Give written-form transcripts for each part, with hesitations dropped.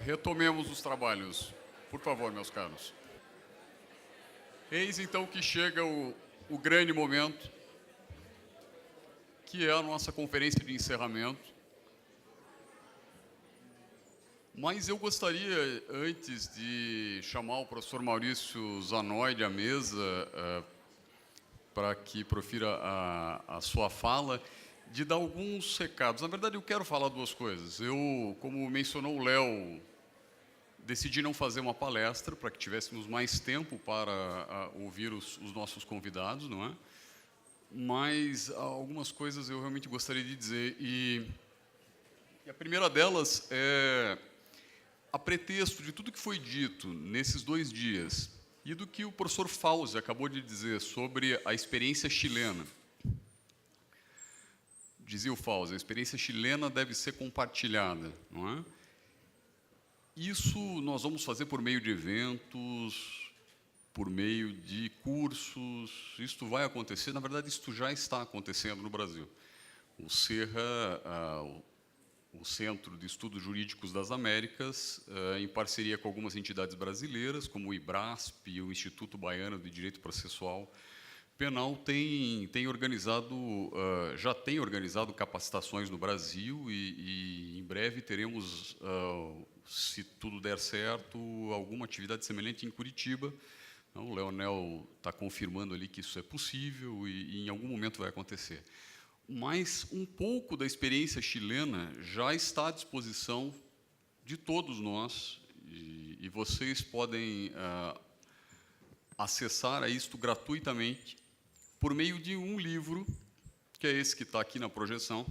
Retomemos os trabalhos, por favor, meus caros. Eis então que chega o grande momento, que é a nossa conferência de encerramento. Mas eu gostaria, antes de chamar o professor Maurício Zanoide à mesa, para que profira a sua fala, de dar alguns recados. Na verdade, eu quero falar duas coisas. Eu, como mencionou o Léo, decidi não fazer uma palestra para que tivéssemos mais tempo para ouvir os nossos convidados, não é? Mas algumas coisas eu realmente gostaria de dizer. E a primeira delas é, a pretexto de tudo que foi dito nesses 2 dias e do que o professor Fauzi acabou de dizer sobre a experiência chilena. Dizia o Fauzi, a experiência chilena deve ser compartilhada, não é? Isso nós vamos fazer por meio de eventos, por meio de cursos. Isto vai acontecer, na verdade, isto já está acontecendo no Brasil. O CERRA, o Centro de Estudos Jurídicos das Américas, em parceria com algumas entidades brasileiras, como o IBRASP e o Instituto Baiano de Direito Processual Penal, já tem organizado capacitações no Brasil e em breve teremos, se tudo der certo, alguma atividade semelhante em Curitiba. O Leonel está confirmando ali que isso é possível e em algum momento vai acontecer. Mas um pouco da experiência chilena já está à disposição de todos nós e vocês podem acessar isto gratuitamente por meio de um livro, que é esse que está aqui na projeção.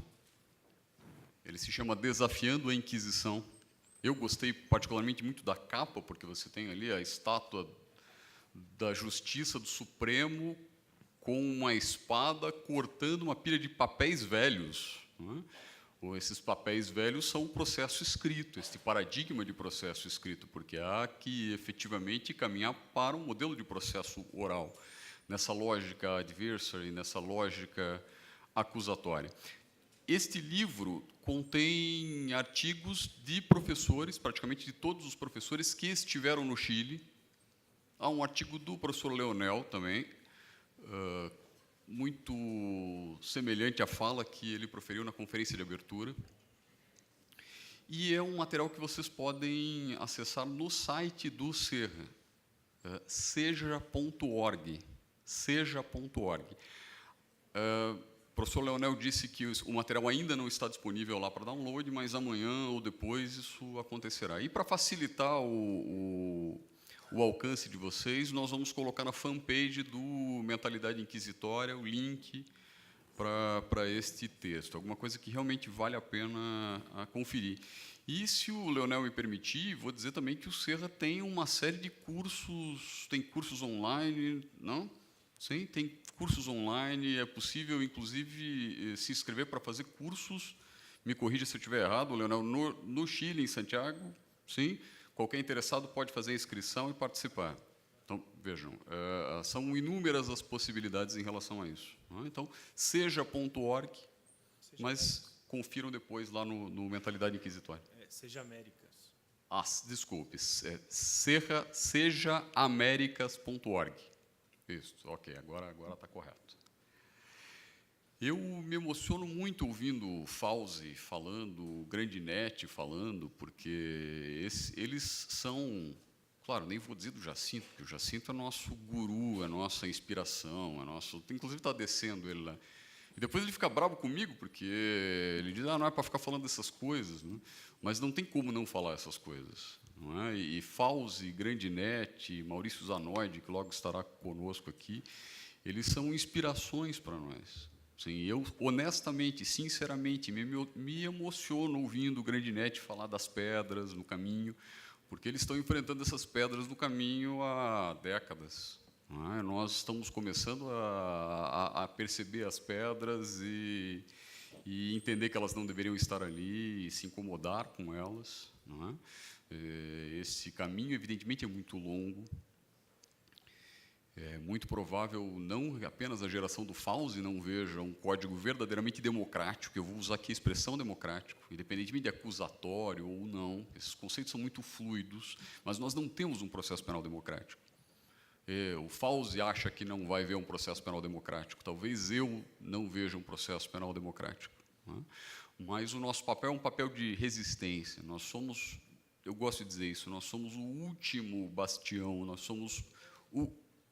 Ele se chama Desafiando a Inquisição. Eu gostei particularmente muito da capa, porque você tem ali a estátua da Justiça do Supremo com uma espada cortando uma pilha de papéis velhos, não é? Esses papéis velhos são o processo escrito, este paradigma de processo escrito, porque há que efetivamente caminhar para um modelo de processo oral, nessa lógica adversary, nessa lógica acusatória. Este livro contém artigos de professores, praticamente de todos os professores que estiveram no Chile. Há um artigo do professor Leonel também, muito semelhante à fala que ele proferiu na conferência de abertura. E é um material que vocês podem acessar no site do CERRA, seja.org. Seja.org. O professor Leonel disse que o material ainda não está disponível lá para download, mas amanhã ou depois isso acontecerá. E para facilitar o alcance de vocês, nós vamos colocar na fanpage do Mentalidade Inquisitória o link para este texto, alguma coisa que realmente vale a pena conferir. E, se o Leonel me permitir, vou dizer também que o CERRA tem uma série de cursos, tem cursos online, não? Sim, tem cursos online, é possível, inclusive, se inscrever para fazer cursos, me corrija se eu estiver errado, Leonel, no Chile, em Santiago, sim? Qualquer interessado pode fazer a inscrição e participar. Então, vejam, são inúmeras as possibilidades em relação a isso. Não é? Então, seja.org, mas confiram depois lá no Mentalidade Inquisitória. Seja Américas. Desculpe, sejaaméricas.org. Isso, ok, agora está correto. Eu me emociono muito ouvindo o Fauzi falando, o Grandinetti falando, porque eles são, claro, nem vou dizer do Jacinto, porque o Jacinto é nosso guru, é nossa inspiração, é nosso, inclusive está descendo ele lá. E depois ele fica bravo comigo, porque ele diz, não é para ficar falando dessas coisas, né? Mas não tem como não falar essas coisas. Não é? E Fauzi, Grandinetti, Maurício Zanoide, que logo estará conosco aqui, eles são inspirações para nós. Sim, eu, honestamente, sinceramente, me emociono ouvindo o Grandinetti falar das pedras no caminho, porque eles estão enfrentando essas pedras no caminho há décadas. Não é? Nós estamos começando a perceber as pedras e entender que elas não deveriam estar ali e se incomodar com elas. Não é? Esse caminho, evidentemente, é muito longo. É muito provável não apenas a geração do Fauzi não veja um código verdadeiramente democrático, eu vou usar aqui a expressão democrático, independentemente de acusatório ou não, esses conceitos são muito fluidos, mas nós não temos um processo penal democrático. O Fauzi acha que não vai ver um processo penal democrático, talvez eu não veja um processo penal democrático, né? Mas o nosso papel é um papel de resistência, nós somos, eu gosto de dizer isso, nós somos o último bastião, nós somos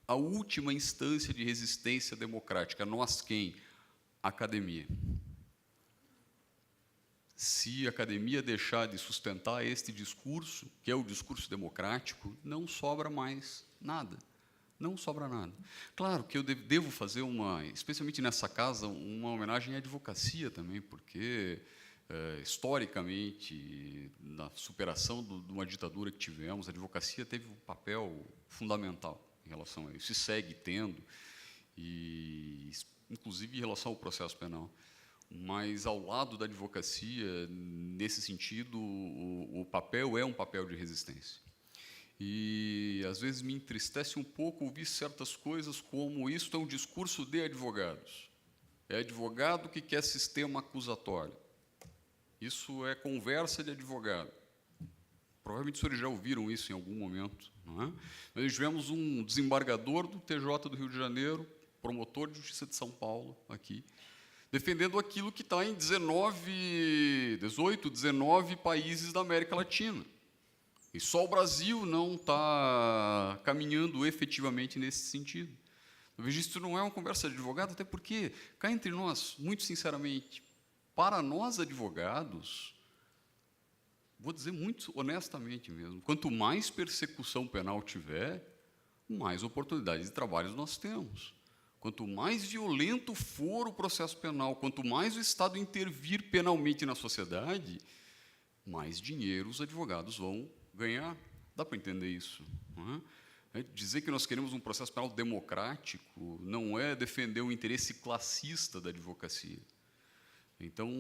a última instância de resistência democrática. Nós quem? A academia. Se a academia deixar de sustentar este discurso, que é o discurso democrático, não sobra mais nada. Não sobra nada. Claro que eu devo fazer especialmente nessa casa, uma homenagem à advocacia também, porque, historicamente, na superação de uma ditadura que tivemos, a advocacia teve um papel fundamental em relação a isso, se segue tendo, e inclusive em relação ao processo penal. Mas, ao lado da advocacia, nesse sentido, o papel é um papel de resistência. E, às vezes, me entristece um pouco ouvir certas coisas como isso é um discurso de advogados. É advogado que quer sistema acusatório. Isso é conversa de advogado. Provavelmente os senhores já ouviram isso em algum momento, não é? Nós tivemos um desembargador do TJ do Rio de Janeiro, promotor de justiça de São Paulo, aqui, defendendo aquilo que está em 18, 19 países da América Latina. E só o Brasil não está caminhando efetivamente nesse sentido. Eu vejo isso não é uma conversa de advogado, até porque, cá entre nós, muito sinceramente, para nós advogados, vou dizer muito honestamente mesmo, quanto mais persecução penal tiver, mais oportunidades de trabalho nós temos. Quanto mais violento for o processo penal, quanto mais o Estado intervir penalmente na sociedade, mais dinheiro os advogados vão ganhar. Dá para entender isso, não é? Dizer que nós queremos um processo penal democrático não é defender o interesse classista da advocacia. Então,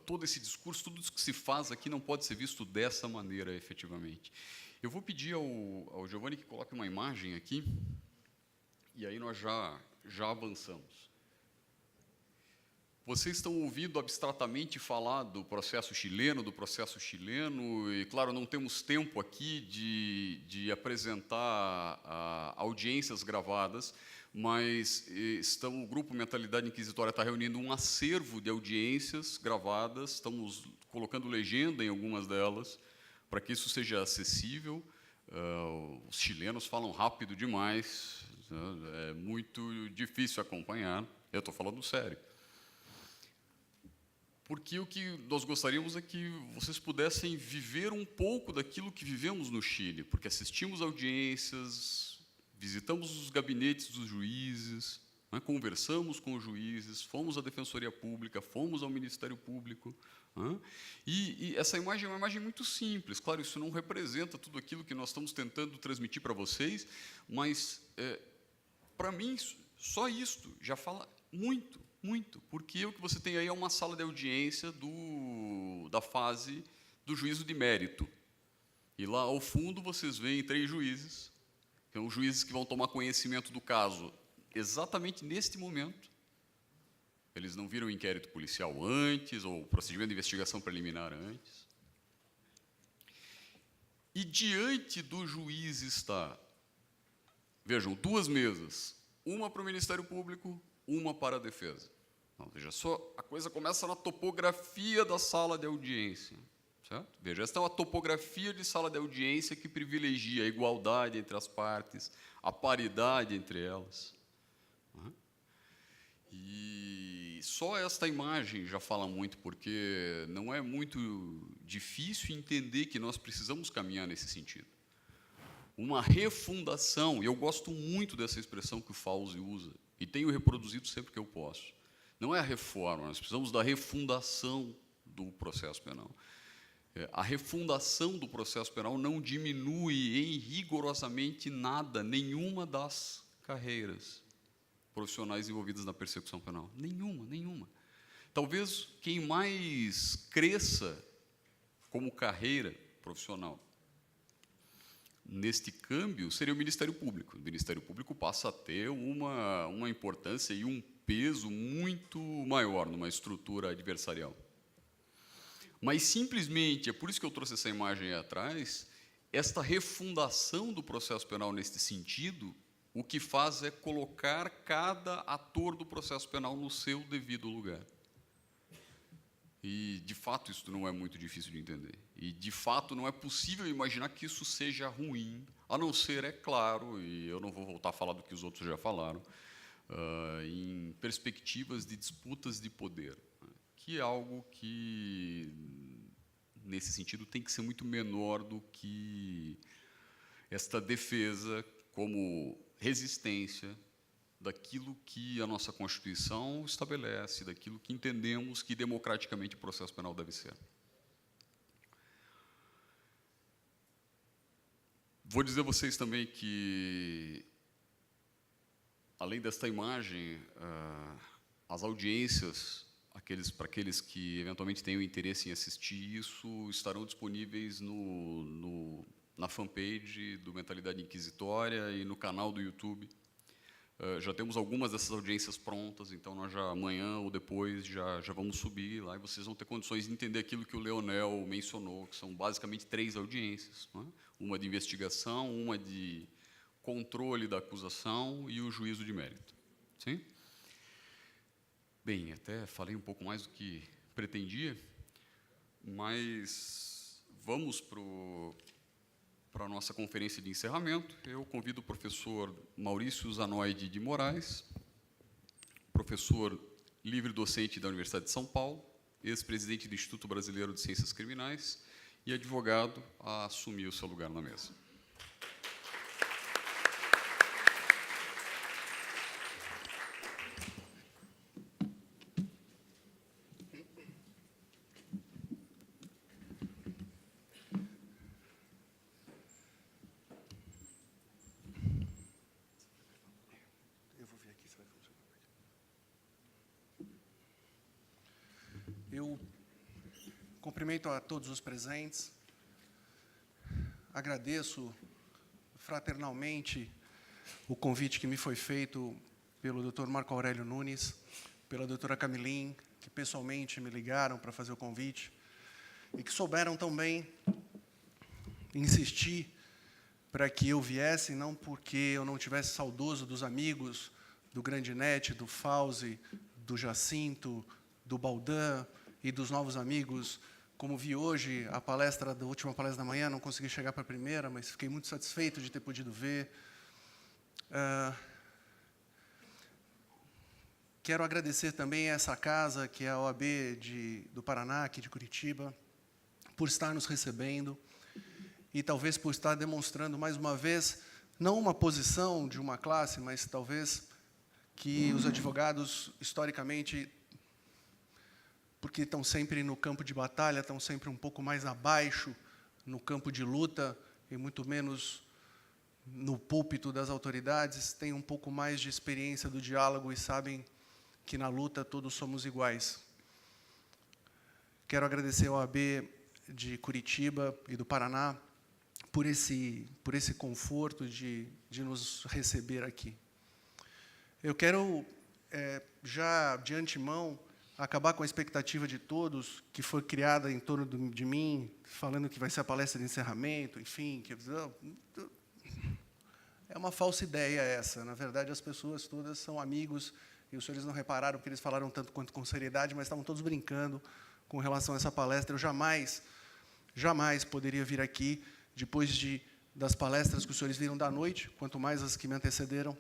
todo esse discurso, tudo isso que se faz aqui não pode ser visto dessa maneira, efetivamente. Eu vou pedir ao Giovanni que coloque uma imagem aqui, e aí nós já avançamos. Vocês estão ouvindo abstratamente falar do processo chileno, e, claro, não temos tempo aqui de apresentar audiências gravadas, mas o Grupo Mentalidade Inquisitória está reunindo um acervo de audiências gravadas, estamos colocando legenda em algumas delas, para que isso seja acessível. Os chilenos falam rápido demais, é muito difícil acompanhar, eu estou falando sério. Porque o que nós gostaríamos é que vocês pudessem viver um pouco daquilo que vivemos no Chile, porque assistimos audiências, visitamos os gabinetes dos juízes, né, conversamos com os juízes, fomos à Defensoria Pública, fomos ao Ministério Público. Né, e essa imagem é uma imagem muito simples. Claro, isso não representa tudo aquilo que nós estamos tentando transmitir para vocês, mas, para mim, só isto já fala muito, porque o que você tem aí é uma sala de audiência da fase do juízo de mérito. E lá, ao fundo, vocês veem 3 juízes, que são os juízes que vão tomar conhecimento do caso exatamente neste momento. Eles não viram o inquérito policial antes, ou o procedimento de investigação preliminar antes. E diante do juiz está, vejam, 2 mesas, uma para o Ministério Público, uma para a defesa. Então, veja só, a coisa começa na topografia da sala de audiência. Certo? Veja, esta é uma topografia de sala de audiência que privilegia a igualdade entre as partes, a paridade entre elas. E só esta imagem já fala muito, porque não é muito difícil entender que nós precisamos caminhar nesse sentido. Uma refundação, e eu gosto muito dessa expressão que o Fauzi usa, e tenho reproduzido sempre que eu posso. Não é a reforma, nós precisamos da refundação do processo penal. A refundação do processo penal não diminui em rigorosamente nada, nenhuma das carreiras profissionais envolvidas na persecução penal. Nenhuma. Talvez quem mais cresça como carreira profissional neste câmbio seria o Ministério Público. O Ministério Público passa a ter uma importância e um peso muito maior numa estrutura adversarial. Mas, simplesmente, é por isso que eu trouxe essa imagem aí atrás, esta refundação do processo penal neste sentido, o que faz é colocar cada ator do processo penal no seu devido lugar. E, de fato, isso não é muito difícil de entender. E, de fato, não é possível imaginar que isso seja ruim, a não ser, é claro, e eu não vou voltar a falar do que os outros já falaram, em perspectivas de disputas de poder, né, que é algo que, nesse sentido, tem que ser muito menor do que esta defesa como resistência daquilo que a nossa Constituição estabelece, daquilo que entendemos que democraticamente o processo penal deve ser. Vou dizer a vocês também que, além desta imagem, as audiências, para aqueles que eventualmente tenham interesse em assistir isso, estarão disponíveis na fanpage do Mentalidade Inquisitória e no canal do YouTube. Já temos algumas dessas audiências prontas, então nós já amanhã ou depois já vamos subir lá e vocês vão ter condições de entender aquilo que o Leonel mencionou, que são basicamente 3 audiências, né? Uma de investigação, uma de controle da acusação e o juízo de mérito. Sim? Bem, até falei um pouco mais do que pretendia, mas vamos para a nossa conferência de encerramento. Eu convido o professor Maurício Zanoide de Moraes, professor livre-docente da Universidade de São Paulo, ex-presidente do Instituto Brasileiro de Ciências Criminais e advogado, a assumir o seu lugar na mesa. Eu cumprimento a todos os presentes, agradeço fraternalmente o convite que me foi feito pelo Dr. Marco Aurélio Nunes, pela doutora Camilin, que pessoalmente me ligaram para fazer o convite, e que souberam também insistir para que eu viesse, não porque eu não tivesse saudoso dos amigos, do Grandinetti, do Fauzi, do Jacinto, do Baldan e dos novos amigos. Como vi hoje a palestra, da última palestra da manhã, não consegui chegar para a primeira, mas fiquei muito satisfeito de ter podido ver. Quero agradecer também a essa casa, que é a OAB do Paraná, aqui de Curitiba, por estar nos recebendo e talvez por estar demonstrando, mais uma vez, não uma posição de uma classe, mas talvez que os advogados, historicamente, porque estão sempre no campo de batalha, estão sempre um pouco mais abaixo no campo de luta, e muito menos no púlpito das autoridades, têm um pouco mais de experiência do diálogo e sabem que na luta todos somos iguais. Quero agradecer ao OAB de Curitiba e do Paraná por esse conforto de nos receber aqui. Eu quero, já de antemão, acabar com a expectativa de todos, que foi criada em torno de mim, falando que vai ser a palestra de encerramento, enfim, que é uma falsa ideia essa. Na verdade, as pessoas todas são amigos, e os senhores não repararam que eles falaram tanto quanto com seriedade, mas estavam todos brincando com relação a essa palestra. Eu jamais poderia vir aqui, depois das palestras que os senhores viram da noite, quanto mais as que me antecederam,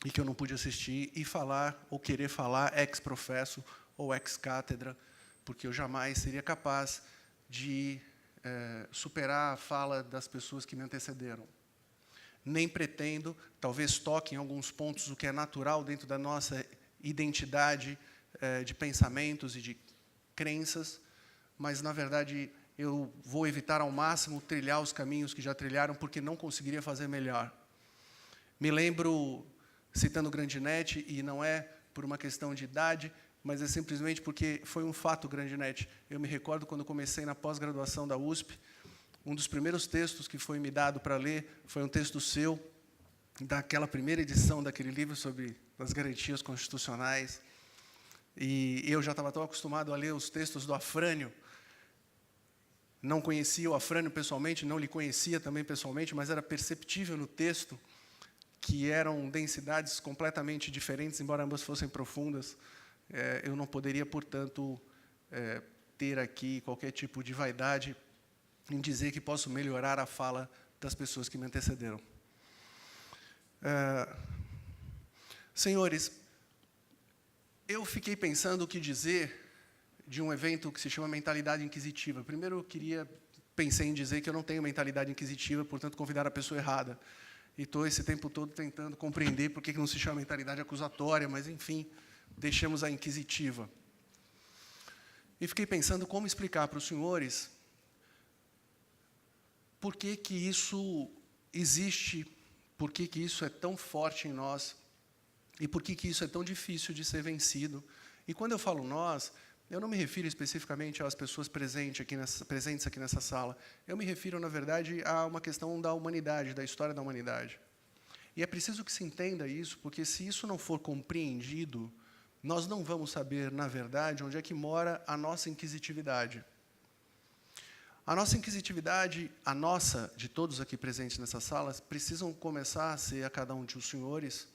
e que eu não pude assistir, e falar, ou querer falar, ex-professo, ou ex-cátedra, porque eu jamais seria capaz de superar a fala das pessoas que me antecederam. Nem pretendo, talvez toque em alguns pontos o que é natural dentro da nossa identidade de pensamentos e de crenças, mas, na verdade, eu vou evitar ao máximo trilhar os caminhos que já trilharam, porque não conseguiria fazer melhor. Me lembro, citando o Grandinetti, e não é por uma questão de idade, mas é simplesmente porque foi um fato, Grandinetti. Eu me recordo quando comecei na pós-graduação da USP, Um dos primeiros textos que foi me dado para ler foi um texto seu, daquela primeira edição daquele livro sobre as garantias constitucionais. E eu já estava tão acostumado a ler os textos do Afrânio. Não conhecia o Afrânio pessoalmente, não lhe conhecia também pessoalmente, mas era perceptível no texto que eram densidades completamente diferentes, embora ambas fossem profundas. Eu não poderia, portanto, ter aqui qualquer tipo de vaidade em dizer que posso melhorar a fala das pessoas que me antecederam. Senhores, eu fiquei pensando o que dizer de um evento que se chama mentalidade inquisitiva. Primeiro, eu pensei em dizer que eu não tenho mentalidade inquisitiva, portanto, convidar a pessoa errada. E estou esse tempo todo tentando compreender por que não se chama mentalidade acusatória, mas, enfim, deixemos a inquisitiva. E fiquei pensando como explicar para os senhores por que isso existe, por que isso é tão forte em nós e por que isso é tão difícil de ser vencido. E quando eu falo nós, eu não me refiro especificamente às pessoas presentes aqui nessa sala. Eu me refiro, na verdade, a uma questão da humanidade, da história da humanidade. E é preciso que se entenda isso, porque se isso não for compreendido, nós não vamos saber, na verdade, onde é que mora a nossa inquisitividade. A nossa inquisitividade, a nossa, de todos aqui presentes nessa sala, precisam começar a ser, a cada um de os senhores,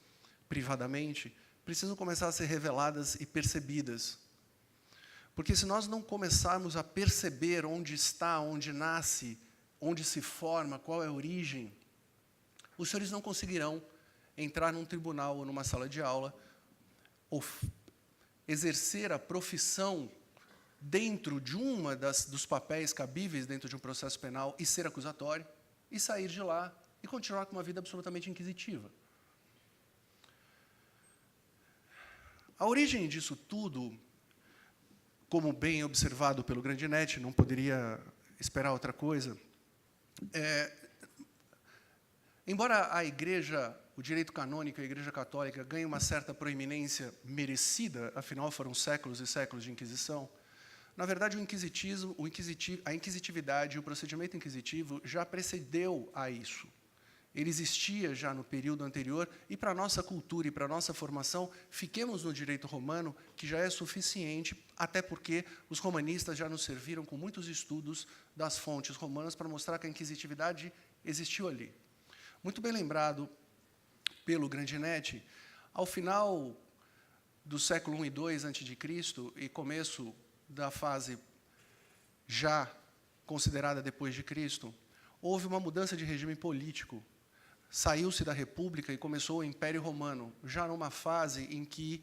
privadamente, precisam começar a ser reveladas e percebidas. Porque se nós não começarmos a perceber onde está, onde nasce, onde se forma, qual é a origem, os senhores não conseguirão entrar num tribunal ou numa sala de aula ou exercer a profissão dentro de dos papéis cabíveis dentro de um processo penal e ser acusatório, e sair de lá e continuar com uma vida absolutamente inquisitiva. A origem disso tudo, como bem observado pelo Grandinetti, não poderia esperar outra coisa, embora a Igreja, o direito canônico, a Igreja Católica, ganhe uma certa proeminência merecida, afinal foram séculos e séculos de Inquisição, na verdade, a inquisitividade e o procedimento inquisitivo já precedeu a isso. Ele existia já no período anterior, e para a nossa cultura e para a nossa formação, fiquemos no direito romano, que já é suficiente, até porque os romanistas já nos serviram com muitos estudos das fontes romanas para mostrar que a inquisitividade existiu ali. Muito bem lembrado pelo Grandinetti, ao final do século I e II a.C. e começo da fase já considerada depois de Cristo, houve uma mudança de regime político. Saiu-se da República e começou o Império Romano, já numa fase em que,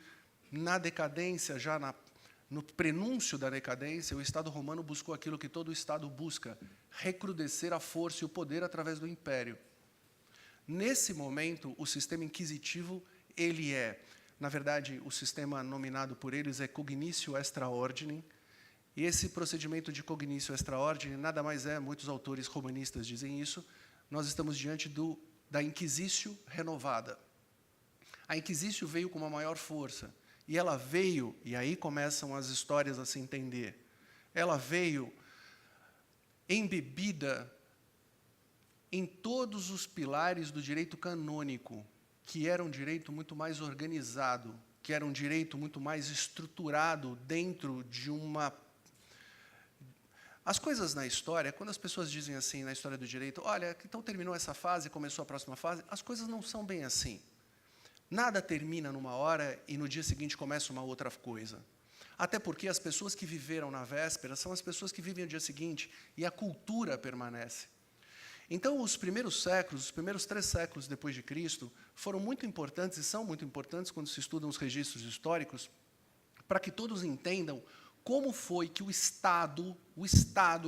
na decadência, no prenúncio da decadência, o Estado romano buscou aquilo que todo Estado busca, recrudescer a força e o poder através do Império. Nesse momento, o sistema inquisitivo, na verdade, o sistema nominado por eles é cognitio extra ordinem, e esse procedimento de cognitio extra ordinem nada mais é, muitos autores romanistas dizem isso, nós estamos diante da Inquisitio renovada. A Inquisitio veio com uma maior força, e ela veio, e aí começam as histórias a se entender, ela veio embebida em todos os pilares do direito canônico, que era um direito muito mais organizado, que era um direito muito mais estruturado dentro de uma... As coisas na história, quando as pessoas dizem assim, na história do direito, olha, então terminou essa fase, começou a próxima fase, as coisas não são bem assim. Nada termina numa hora e no dia seguinte começa uma outra coisa. Até porque as pessoas que viveram na véspera são as pessoas que vivem no dia seguinte, e a cultura permanece. Então, os primeiros 3 séculos depois de Cristo, foram muito importantes, e são muito importantes quando se estudam os registros históricos, para que todos entendam como foi que o Estado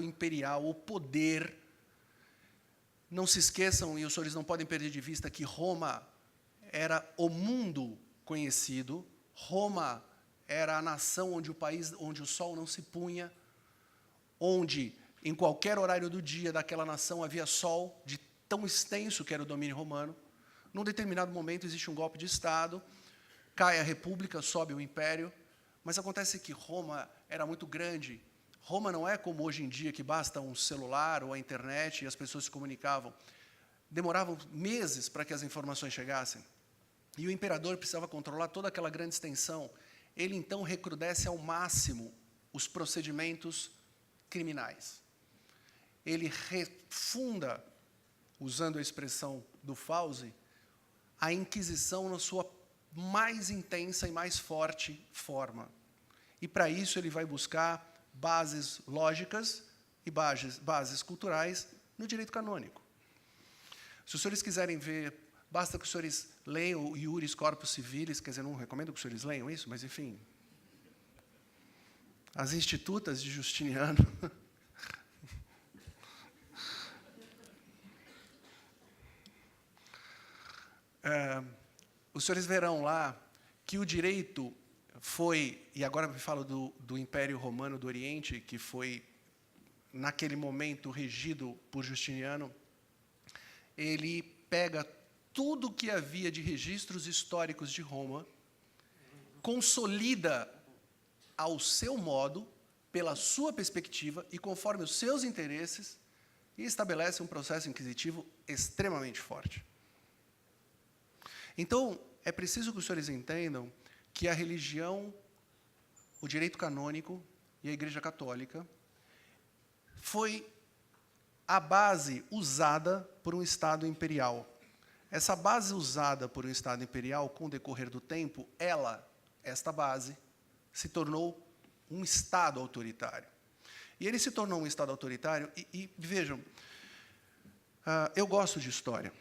imperial, o poder, não se esqueçam, e os senhores não podem perder de vista, que Roma era o mundo conhecido, Roma era a nação onde o sol não se punha, onde, em qualquer horário do dia daquela nação, havia sol, de tão extenso que era o domínio romano. Num determinado momento, existe um golpe de Estado, cai a República, sobe o Império, mas acontece que Roma era muito grande, Roma não é como hoje em dia, que basta um celular ou a internet e as pessoas se comunicavam. Demoravam meses para que as informações chegassem. E o imperador precisava controlar toda aquela grande extensão. Ele, então, recrudesce ao máximo os procedimentos criminais. Ele refunda, usando a expressão do Fauzi, a Inquisição na sua mais intensa e mais forte forma. E, para isso, ele vai buscar bases lógicas e bases culturais no direito canônico. Se os senhores quiserem ver, basta que os senhores leiam o Iuris Corpus Civilis, quer dizer, não recomendo que os senhores leiam isso, mas, enfim, as Institutas de Justiniano. Os senhores verão lá que o direito foi, e agora me falo do Império Romano do Oriente, que foi, naquele momento, regido por Justiniano. Ele pega tudo que havia de registros históricos de Roma, consolida ao seu modo, pela sua perspectiva e conforme os seus interesses, e estabelece um processo inquisitivo extremamente forte. Então, é preciso que os senhores entendam que a religião, o direito canônico e a Igreja Católica foi a base usada por um Estado imperial. Essa base usada por um Estado imperial, com o decorrer do tempo, esta base, se tornou um Estado autoritário. E ele se tornou um Estado autoritário, e vejam, eu gosto de história.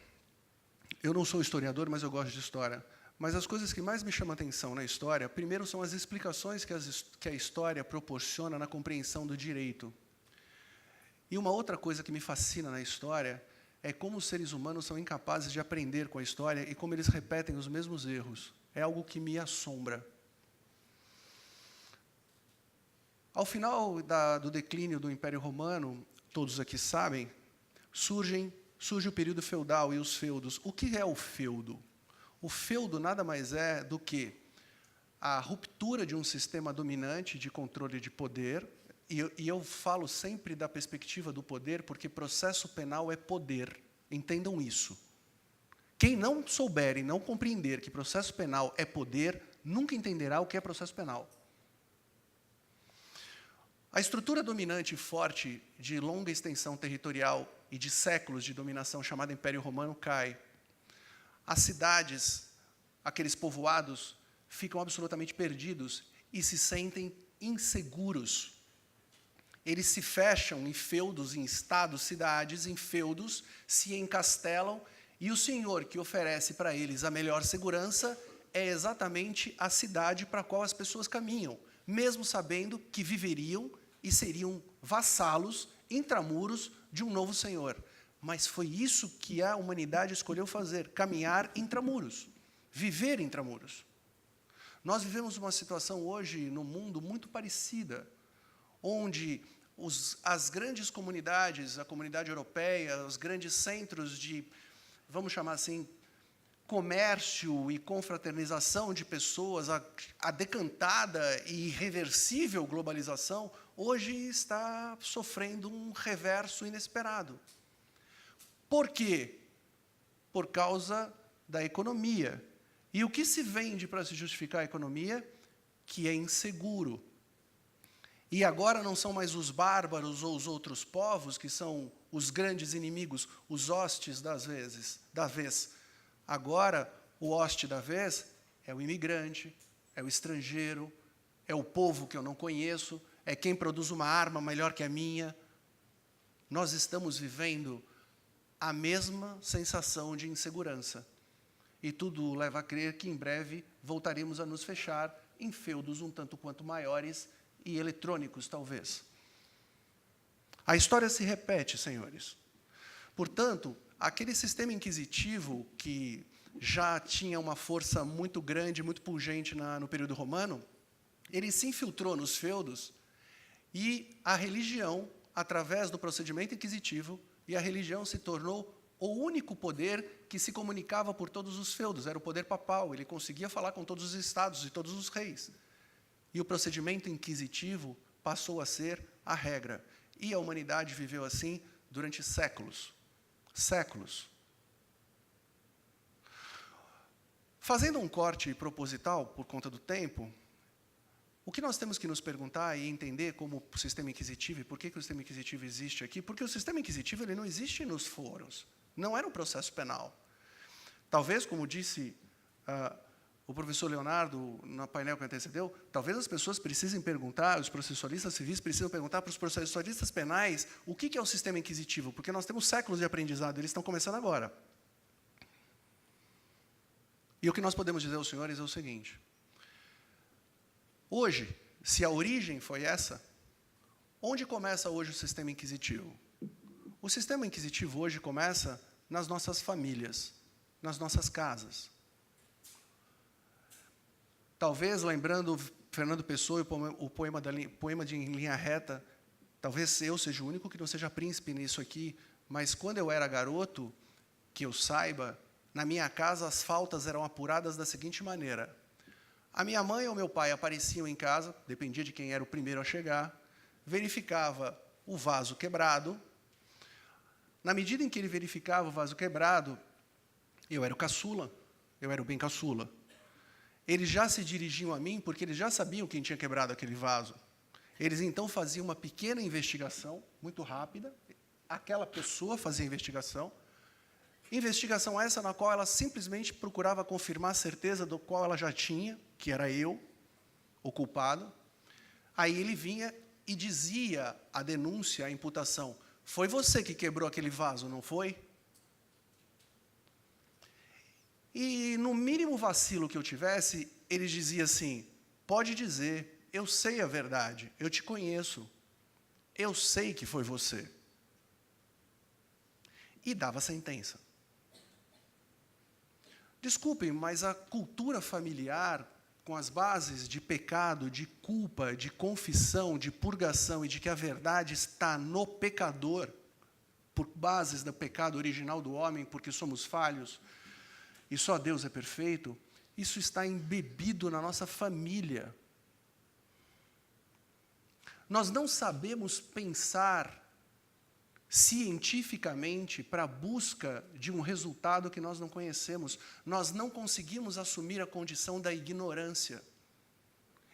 Eu não sou historiador, mas eu gosto de história. Mas as coisas que mais me chamam a atenção na história, primeiro, são as explicações que a história proporciona na compreensão do direito. E uma outra coisa que me fascina na história é como os seres humanos são incapazes de aprender com a história e como eles repetem os mesmos erros. É algo que me assombra. Ao final do declínio do Império Romano, todos aqui sabem, surge o período feudal e os feudos. O que é o feudo? O feudo nada mais é do que a ruptura de um sistema dominante de controle de poder, e eu falo sempre da perspectiva do poder, porque processo penal é poder. Entendam isso. Quem não souber e não compreender que processo penal é poder, nunca entenderá o que é processo penal. A estrutura dominante e forte de longa extensão territorial e de séculos de dominação, chamada Império Romano, cai. As cidades, aqueles povoados, ficam absolutamente perdidos e se sentem inseguros. Eles se fecham em feudos, em estados, cidades, em feudos, se encastelam, e o senhor que oferece para eles a melhor segurança é exatamente a cidade para a qual as pessoas caminham, mesmo sabendo que viveriam e seriam vassalos, intramuros, de um novo senhor. Mas foi isso que a humanidade escolheu fazer, caminhar intramuros, viver intramuros. Nós vivemos uma situação hoje no mundo muito parecida, onde as grandes comunidades, a comunidade europeia, os grandes centros de, vamos chamar assim, comércio e confraternização de pessoas, a decantada e irreversível globalização, hoje está sofrendo um reverso inesperado. Por quê? Por causa da economia. E o que se vende para se justificar a economia? Que é inseguro. E agora não são mais os bárbaros ou os outros povos que são os grandes inimigos, os hostes da vez. Agora, o hoste da vez é o imigrante, é o estrangeiro, é o povo que eu não conheço, é quem produz uma arma melhor que a minha. Nós estamos vivendo a mesma sensação de insegurança. E tudo leva a crer que, em breve, voltaremos a nos fechar em feudos um tanto quanto maiores e eletrônicos, talvez. A história se repete, senhores. Portanto, aquele sistema inquisitivo que já tinha uma força muito grande, muito pungente no período romano, ele se infiltrou nos feudos e a religião, através do procedimento inquisitivo, e a religião se tornou o único poder que se comunicava por todos os feudos. Era o poder papal, ele conseguia falar com todos os estados e todos os reis. E o procedimento inquisitivo passou a ser a regra. E a humanidade viveu assim durante séculos. Séculos. Fazendo um corte proposital, por conta do tempo, o que nós temos que nos perguntar e entender como o sistema inquisitivo, e por que o sistema inquisitivo existe aqui? Porque o sistema inquisitivo ele não existe nos fóruns. Não era um processo penal. Talvez, como disse o professor Leonardo, no painel que antecedeu, talvez as pessoas precisem perguntar, os processualistas civis precisam perguntar para os processualistas penais o que é o sistema inquisitivo, porque nós temos séculos de aprendizado, eles estão começando agora. E o que nós podemos dizer aos senhores é o seguinte: hoje, se a origem foi essa, onde começa hoje o sistema inquisitivo? O sistema inquisitivo hoje começa nas nossas famílias, nas nossas casas. Talvez, lembrando Fernando Pessoa e o poema de Em Linha Reta, talvez eu seja o único que não seja príncipe nisso aqui, mas quando eu era garoto, que eu saiba, na minha casa as faltas eram apuradas da seguinte maneira: a minha mãe ou meu pai apareciam em casa, dependia de quem era o primeiro a chegar, verificava o vaso quebrado. Na medida em que ele verificava o vaso quebrado, eu era o caçula, eu era o bem caçula. Eles já se dirigiam a mim porque eles já sabiam quem tinha quebrado aquele vaso. Eles, então, faziam uma pequena investigação, muito rápida. Aquela pessoa fazia a investigação. Investigação essa na qual ela simplesmente procurava confirmar a certeza do qual ela já tinha, que era eu, o culpado. Aí ele vinha e dizia a denúncia, a imputação: foi você que quebrou aquele vaso, não foi? E, no mínimo vacilo que eu tivesse, ele dizia assim: pode dizer, eu sei a verdade, eu te conheço, eu sei que foi você. E dava sentença. Desculpem, mas a cultura familiar, com as bases de pecado, de culpa, de confissão, de purgação e de que a verdade está no pecador, por bases do pecado original do homem, porque somos falhos, e só Deus é perfeito, isso está embebido na nossa família. Nós não sabemos pensar cientificamente para a busca de um resultado que nós não conhecemos. Nós não conseguimos assumir a condição da ignorância.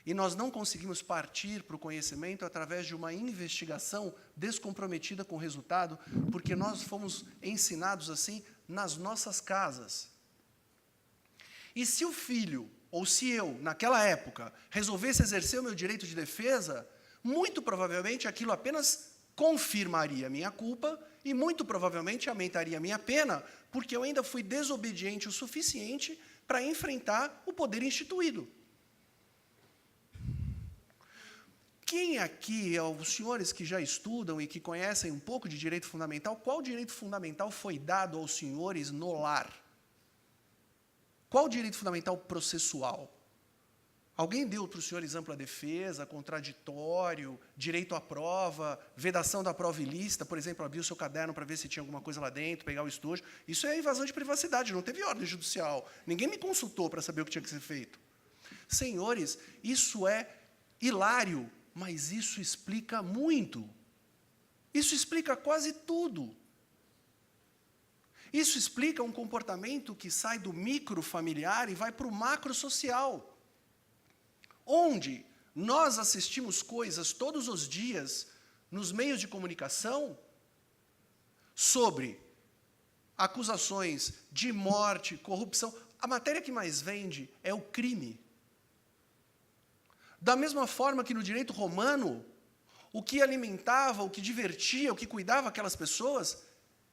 E nós não conseguimos partir para o conhecimento através de uma investigação descomprometida com o resultado, porque nós fomos ensinados assim nas nossas casas. E se o filho, ou se eu, naquela época, resolvesse exercer o meu direito de defesa, muito provavelmente aquilo apenas confirmaria a minha culpa e muito provavelmente aumentaria a minha pena, porque eu ainda fui desobediente o suficiente para enfrentar o poder instituído. Quem aqui, os senhores que já estudam e que conhecem um pouco de direito fundamental, qual direito fundamental foi dado aos senhores no lar? Qual direito fundamental processual? Alguém deu para os senhores ampla defesa, contraditório, direito à prova, vedação da prova ilícita, por exemplo, abrir o seu caderno para ver se tinha alguma coisa lá dentro, pegar o estojo? Isso é invasão de privacidade, não teve ordem judicial. Ninguém me consultou para saber o que tinha que ser feito. Senhores, isso é hilário, mas isso explica muito. Isso explica quase tudo. Isso explica um comportamento que sai do micro familiar e vai para o macro social, onde nós assistimos coisas todos os dias nos meios de comunicação sobre acusações de morte, corrupção. A matéria que mais vende é o crime. Da mesma forma que no direito romano, o que alimentava, o que divertia, o que cuidava aquelas pessoas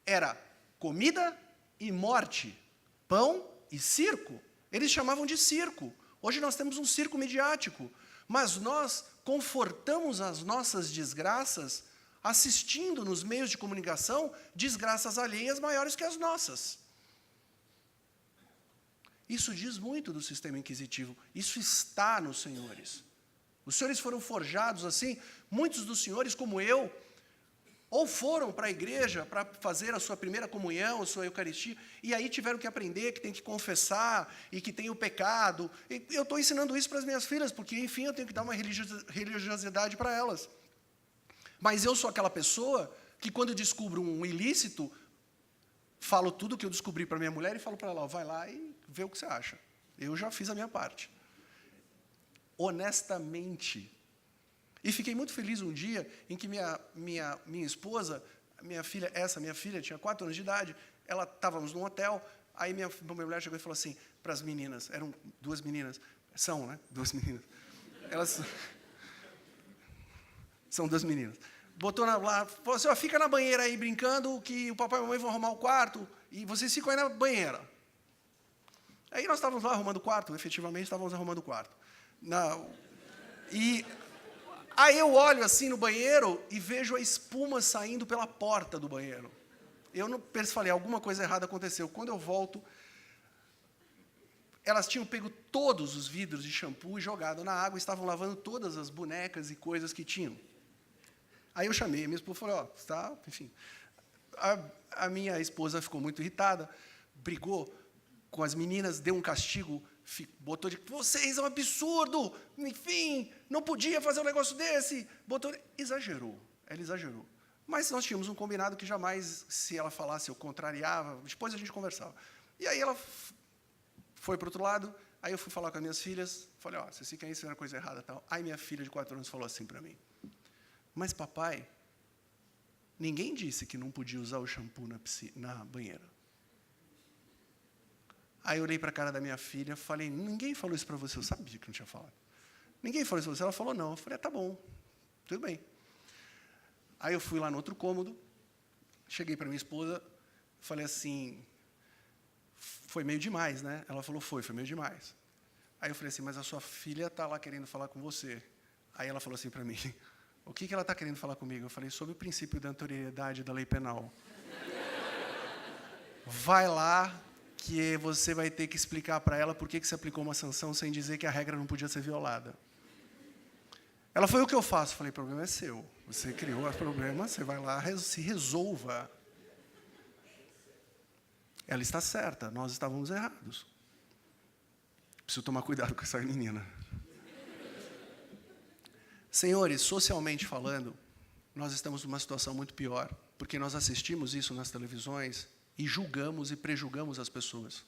era comida e morte, pão e circo. Eles chamavam de circo. Hoje nós temos um circo midiático, mas nós confortamos as nossas desgraças assistindo nos meios de comunicação desgraças alheias maiores que as nossas. Isso diz muito do sistema inquisitivo. Isso está nos senhores. Os senhores foram forjados assim. Muitos dos senhores, como eu, ou foram para a igreja para fazer a sua primeira comunhão, a sua Eucaristia, e aí tiveram que aprender que tem que confessar e que tem o pecado. E eu estou ensinando isso para as minhas filhas, porque, enfim, eu tenho que dar uma religiosidade para elas. Mas eu sou aquela pessoa que, quando eu descubro um ilícito, falo tudo que eu descobri para minha mulher e falo para ela, ó, vai lá e vê o que você acha. Eu já fiz a minha parte. Honestamente. E fiquei muito feliz um dia em que minha esposa, minha filha tinha 4 anos de idade, estávamos num hotel, aí minha mulher chegou e falou assim para as meninas, eram 2 meninas, são, né? 2 meninas. Elas são 2 meninas. Botou lá, falou assim, ó, fica na banheira aí brincando que o papai e a mamãe vão arrumar o quarto e vocês ficam aí na banheira. Aí nós estávamos lá arrumando o quarto, efetivamente estávamos arrumando o quarto. E aí eu olho assim no banheiro e vejo a espuma saindo pela porta do banheiro. Eu não falei, alguma coisa errada aconteceu. Quando eu volto, elas tinham pego todos os vidros de shampoo e jogado na água, e estavam lavando todas as bonecas e coisas que tinham. Aí eu chamei a minha esposa e falei, ó, está, enfim. A minha esposa ficou muito irritada, brigou com as meninas, deu um castigo, botou de, vocês é um absurdo, enfim, não podia fazer um negócio desse, exagerou, ela exagerou. Mas nós tínhamos um combinado que jamais, se ela falasse, eu contrariava, depois a gente conversava. E aí ela foi para o outro lado, aí eu fui falar com as minhas filhas, falei, ó, vocês ficam aí, isso era coisa errada, tal. Aí minha filha de 4 anos falou assim para mim, mas papai, ninguém disse que não podia usar o shampoo na banheira. Aí eu olhei para a cara da minha filha e falei, ninguém falou isso para você, eu sabia que não tinha falado. Ninguém falou isso para você, ela falou não. Eu falei, tá bom, tudo bem. Aí eu fui lá no outro cômodo, cheguei para minha esposa, falei assim, foi meio demais, né? Ela falou, foi meio demais. Aí eu falei assim, mas a sua filha está lá querendo falar com você. Aí ela falou assim para mim, o que ela está querendo falar comigo? Eu falei, sobre o princípio da anterioridade da lei penal. Vai lá, que você vai ter que explicar para ela por que você aplicou uma sanção sem dizer que a regra não podia ser violada. Ela foi o que eu faço. Falei, o problema é seu. Você criou o problema, você vai lá, se resolva. Ela está certa, nós estávamos errados. Preciso tomar cuidado com essa menina. Senhores, socialmente falando, nós estamos numa situação muito pior, porque nós assistimos isso nas televisões e julgamos e prejulgamos as pessoas.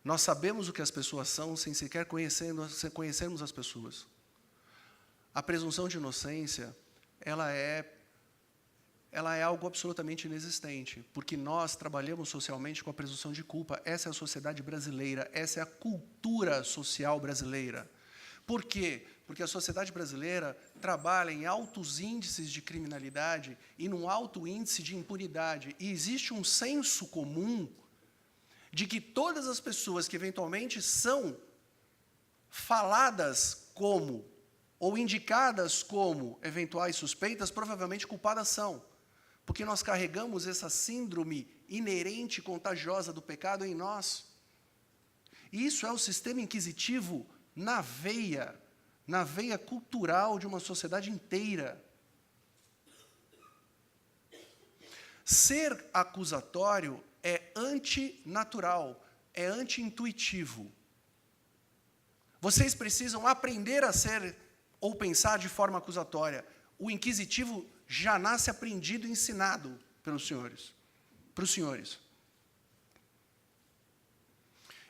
Nós sabemos o que as pessoas são sem sequer conhecermos as pessoas. A presunção de inocência, ela é algo absolutamente inexistente, porque nós trabalhamos socialmente com a presunção de culpa. Essa é a sociedade brasileira, essa é a cultura social brasileira. Por quê? Porque a sociedade brasileira trabalha em altos índices de criminalidade e num alto índice de impunidade. E existe um senso comum de que todas as pessoas que eventualmente são faladas como, ou indicadas como eventuais suspeitas, provavelmente culpadas são. Porque nós carregamos essa síndrome inerente e contagiosa do pecado em nós. E isso é o sistema inquisitivo na veia cultural de uma sociedade inteira. Ser acusatório é antinatural, é anti-intuitivo. Vocês precisam aprender a ser ou pensar de forma acusatória. O inquisitivo já nasce aprendido e ensinado pelos senhores, para os senhores.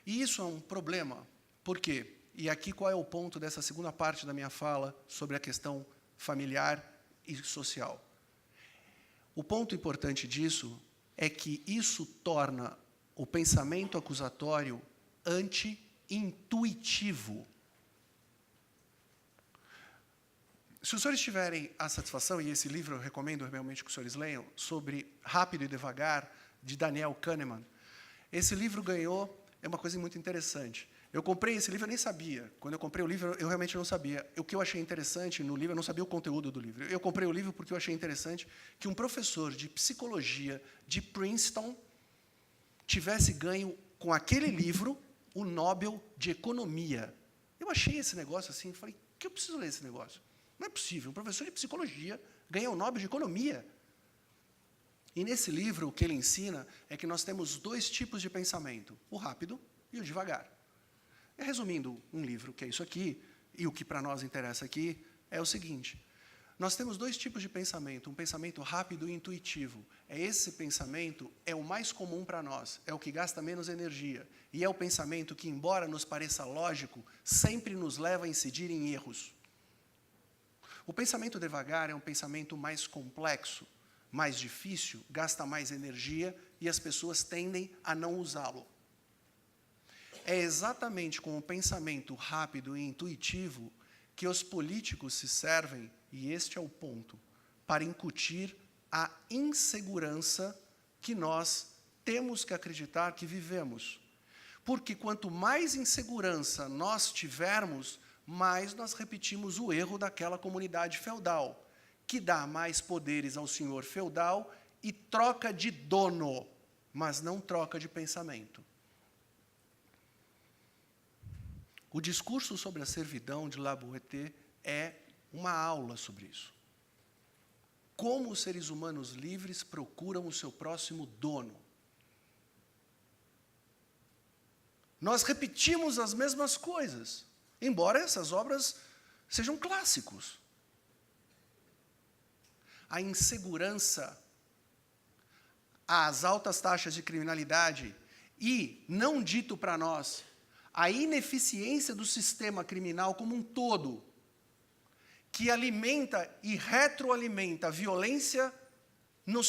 E isso é um problema. Por quê? E aqui qual é o ponto dessa segunda parte da minha fala sobre a questão familiar e social? O ponto importante disso é que isso torna o pensamento acusatório anti-intuitivo. Se os senhores tiverem a satisfação, e esse livro eu recomendo realmente que os senhores leiam, sobre Rápido e Devagar, de Daniel Kahneman, esse livro ganhou, é uma coisa muito interessante. Eu comprei esse livro, eu nem sabia. Quando eu comprei o livro, eu realmente não sabia. O que eu achei interessante no livro, eu não sabia o conteúdo do livro. Eu comprei o livro porque eu achei interessante que um professor de psicologia de Princeton tivesse ganho, com aquele livro, o Nobel de Economia. Eu achei esse negócio assim, falei, que eu preciso ler esse negócio? Não é possível, um professor de psicologia ganha o Nobel de Economia. E nesse livro, o que ele ensina é que nós temos 2 tipos de pensamento, o rápido e o devagar. Resumindo um livro, que é isso aqui, e o que para nós interessa aqui, é o seguinte. Nós temos dois tipos de pensamento, um pensamento rápido e intuitivo. Esse pensamento é o mais comum para nós, é o que gasta menos energia. E é o pensamento que, embora nos pareça lógico, sempre nos leva a incidir em erros. O pensamento devagar é um pensamento mais complexo, mais difícil, gasta mais energia e as pessoas tendem a não usá-lo. É exatamente com o pensamento rápido e intuitivo que os políticos se servem, e este é o ponto, para incutir a insegurança que nós temos que acreditar que vivemos. Porque quanto mais insegurança nós tivermos, mais nós repetimos o erro daquela comunidade feudal, que dá mais poderes ao senhor feudal e troca de dono, mas não troca de pensamento. O discurso sobre a servidão de La Boétie é uma aula sobre isso. Como os seres humanos livres procuram o seu próximo dono. Nós repetimos as mesmas coisas, embora essas obras sejam clássicos. A insegurança, as altas taxas de criminalidade e, não dito para nós, a ineficiência do sistema criminal como um todo, que alimenta e retroalimenta a violência na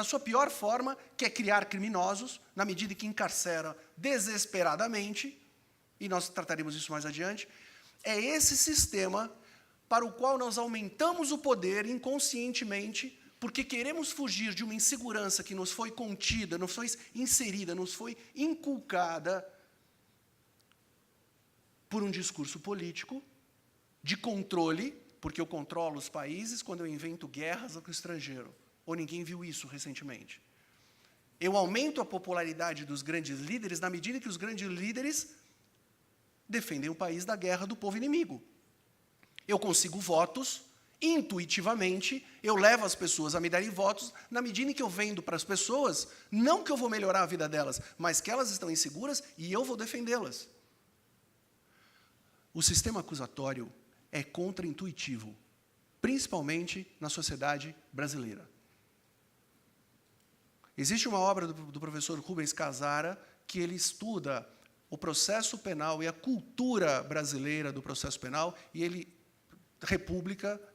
sua pior forma, que é criar criminosos, na medida que encarcera desesperadamente, e nós trataremos isso mais adiante, é esse sistema para o qual nós aumentamos o poder inconscientemente, porque queremos fugir de uma insegurança que nos foi contida, nos foi inserida, nos foi inculcada por um discurso político, de controle, porque eu controlo os países quando eu invento guerras com o estrangeiro. Ou ninguém viu isso recentemente. Eu aumento a popularidade dos grandes líderes na medida que os grandes líderes defendem o país da guerra do povo inimigo. Eu consigo votos, intuitivamente, eu levo as pessoas a me darem votos, na medida em que eu vendo para as pessoas, não que eu vou melhorar a vida delas, mas que elas estão inseguras e eu vou defendê-las. O sistema acusatório é contraintuitivo, principalmente na sociedade brasileira. Existe uma obra do professor Rubens Casara que ele estuda o processo penal e a cultura brasileira do processo penal, e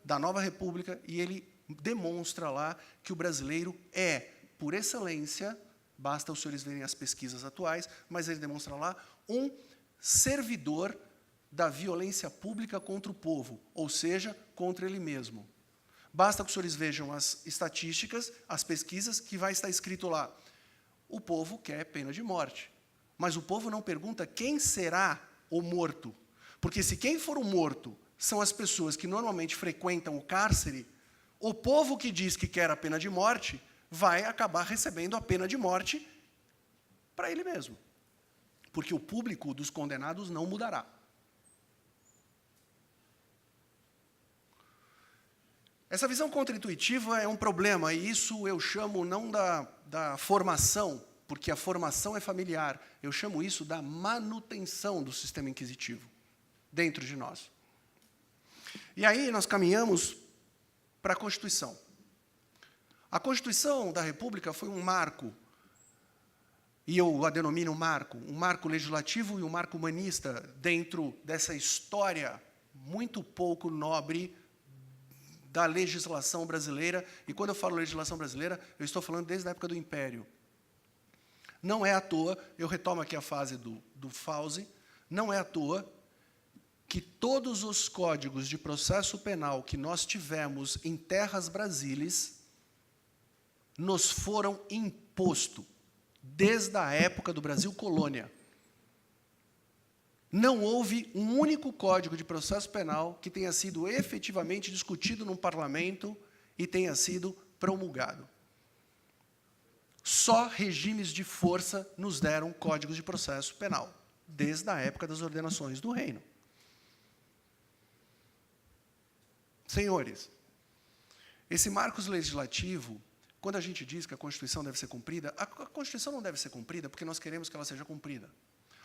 da nova república, e ele demonstra lá que o brasileiro é, por excelência, basta os senhores verem as pesquisas atuais, mas ele demonstra lá um servidor da violência pública contra o povo, ou seja, contra ele mesmo. Basta que os senhores vejam as estatísticas, as pesquisas, que vai estar escrito lá. O povo quer pena de morte. Mas o povo não pergunta quem será o morto. Porque se quem for o morto são as pessoas que normalmente frequentam o cárcere, o povo que diz que quer a pena de morte vai acabar recebendo a pena de morte para ele mesmo. Porque o público dos condenados não mudará. Essa visão contraintuitiva é um problema, e isso eu chamo não da formação, porque a formação é familiar, eu chamo isso da manutenção do sistema inquisitivo dentro de nós. E aí nós caminhamos para a Constituição. A Constituição da República foi um marco, e eu a denomino um marco legislativo e um marco humanista dentro dessa história muito pouco nobre da legislação brasileira, e quando eu falo legislação brasileira, eu estou falando desde a época do Império. Não é à toa, eu retomo aqui a fase do Fauzi, não é à toa que todos os códigos de processo penal que nós tivemos em terras brasileiras nos foram impostos desde a época do Brasil colônia. Não houve um único código de processo penal que tenha sido efetivamente discutido no parlamento e tenha sido promulgado. Só regimes de força nos deram códigos de processo penal, desde a época das ordenações do reino. Senhores, esse marco legislativo, quando a gente diz que a Constituição deve ser cumprida, a Constituição não deve ser cumprida porque nós queremos que ela seja cumprida.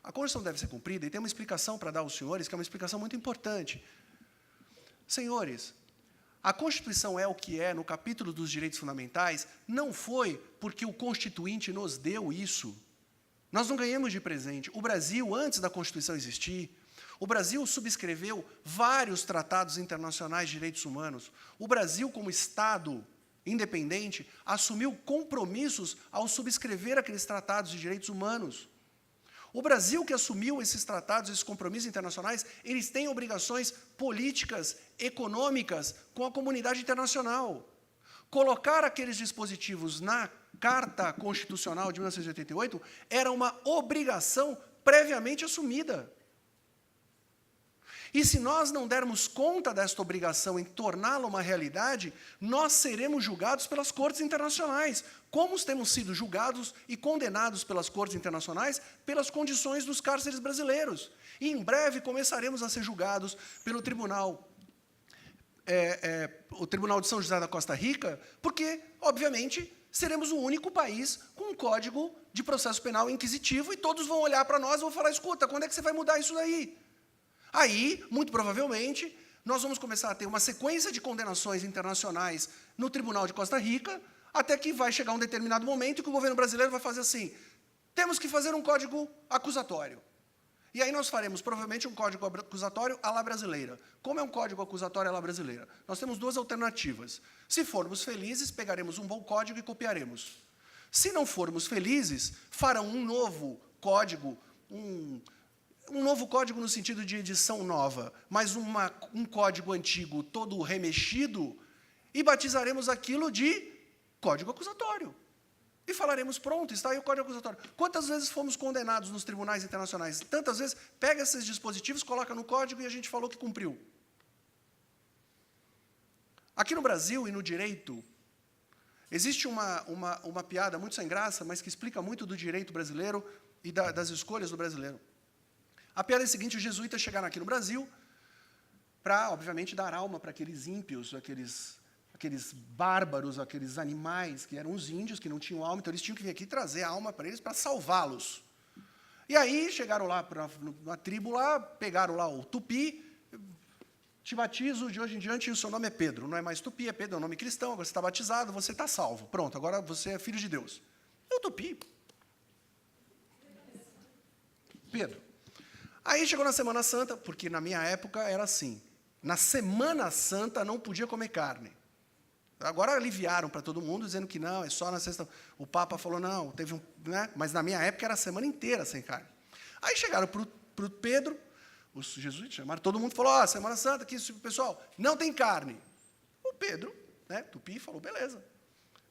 A Constituição deve ser cumprida, e tem uma explicação para dar aos senhores, que é uma explicação muito importante. Senhores, a Constituição é o que é no capítulo dos direitos fundamentais, não foi porque o Constituinte nos deu isso. Nós não ganhamos de presente. O Brasil, antes da Constituição existir, o Brasil subscreveu vários tratados internacionais de direitos humanos. O Brasil, como Estado independente, assumiu compromissos ao subscrever aqueles tratados de direitos humanos. O Brasil que assumiu esses tratados, esses compromissos internacionais, eles têm obrigações políticas, econômicas com a comunidade internacional. Colocar aqueles dispositivos na Carta Constitucional de 1988 era uma obrigação previamente assumida. E se nós não dermos conta desta obrigação em torná-la uma realidade, nós seremos julgados pelas cortes internacionais, como temos sido julgados e condenados pelas cortes internacionais pelas condições dos cárceres brasileiros. E em breve começaremos a ser julgados pelo Tribunal de São José da Costa Rica, porque, obviamente, seremos o único país com um código de processo penal inquisitivo e todos vão olhar para nós e vão falar, escuta, quando é que você vai mudar isso daí? Aí, muito provavelmente, nós vamos começar a ter uma sequência de condenações internacionais no Tribunal de Costa Rica, até que vai chegar um determinado momento que o governo brasileiro vai fazer assim, temos que fazer um código acusatório. E aí nós faremos, provavelmente, um código acusatório à la brasileira. Como é um código acusatório à la brasileira? Nós temos duas alternativas. Se formos felizes, pegaremos um bom código e copiaremos. Se não formos felizes, farão um novo código, um novo código no sentido de edição nova, mas um código antigo todo remexido, e batizaremos aquilo de código acusatório. E falaremos, pronto, está aí o código acusatório. Quantas vezes fomos condenados nos tribunais internacionais? Tantas vezes, pega esses dispositivos, coloca no código e a gente falou que cumpriu. Aqui no Brasil e no direito, existe uma piada muito sem graça, mas que explica muito do direito brasileiro e das escolhas do brasileiro. A piada é a seguinte, os jesuítas chegaram aqui no Brasil para, obviamente, dar alma para aqueles ímpios, aqueles bárbaros, aqueles animais que eram os índios, que não tinham alma, então eles tinham que vir aqui trazer alma para eles, para salvá-los. E aí chegaram lá, na tribo lá, pegaram lá o Tupi, te batizo, de hoje em diante o seu nome é Pedro, não é mais Tupi, é Pedro, é um nome cristão, agora você está batizado, você está salvo. Pronto, agora você é filho de Deus. E o Tupi? Pedro. Aí chegou na Semana Santa, porque na minha época era assim, na Semana Santa não podia comer carne. Agora aliviaram para todo mundo, dizendo que não, é só na sexta. O Papa falou, não, teve um... Né? Mas na minha época era a semana inteira sem carne. Aí chegaram para o Pedro, os jesuítas chamaram, todo mundo falou, Semana Santa, aqui, pessoal, não tem carne. O Pedro, né, Tupi, falou, beleza.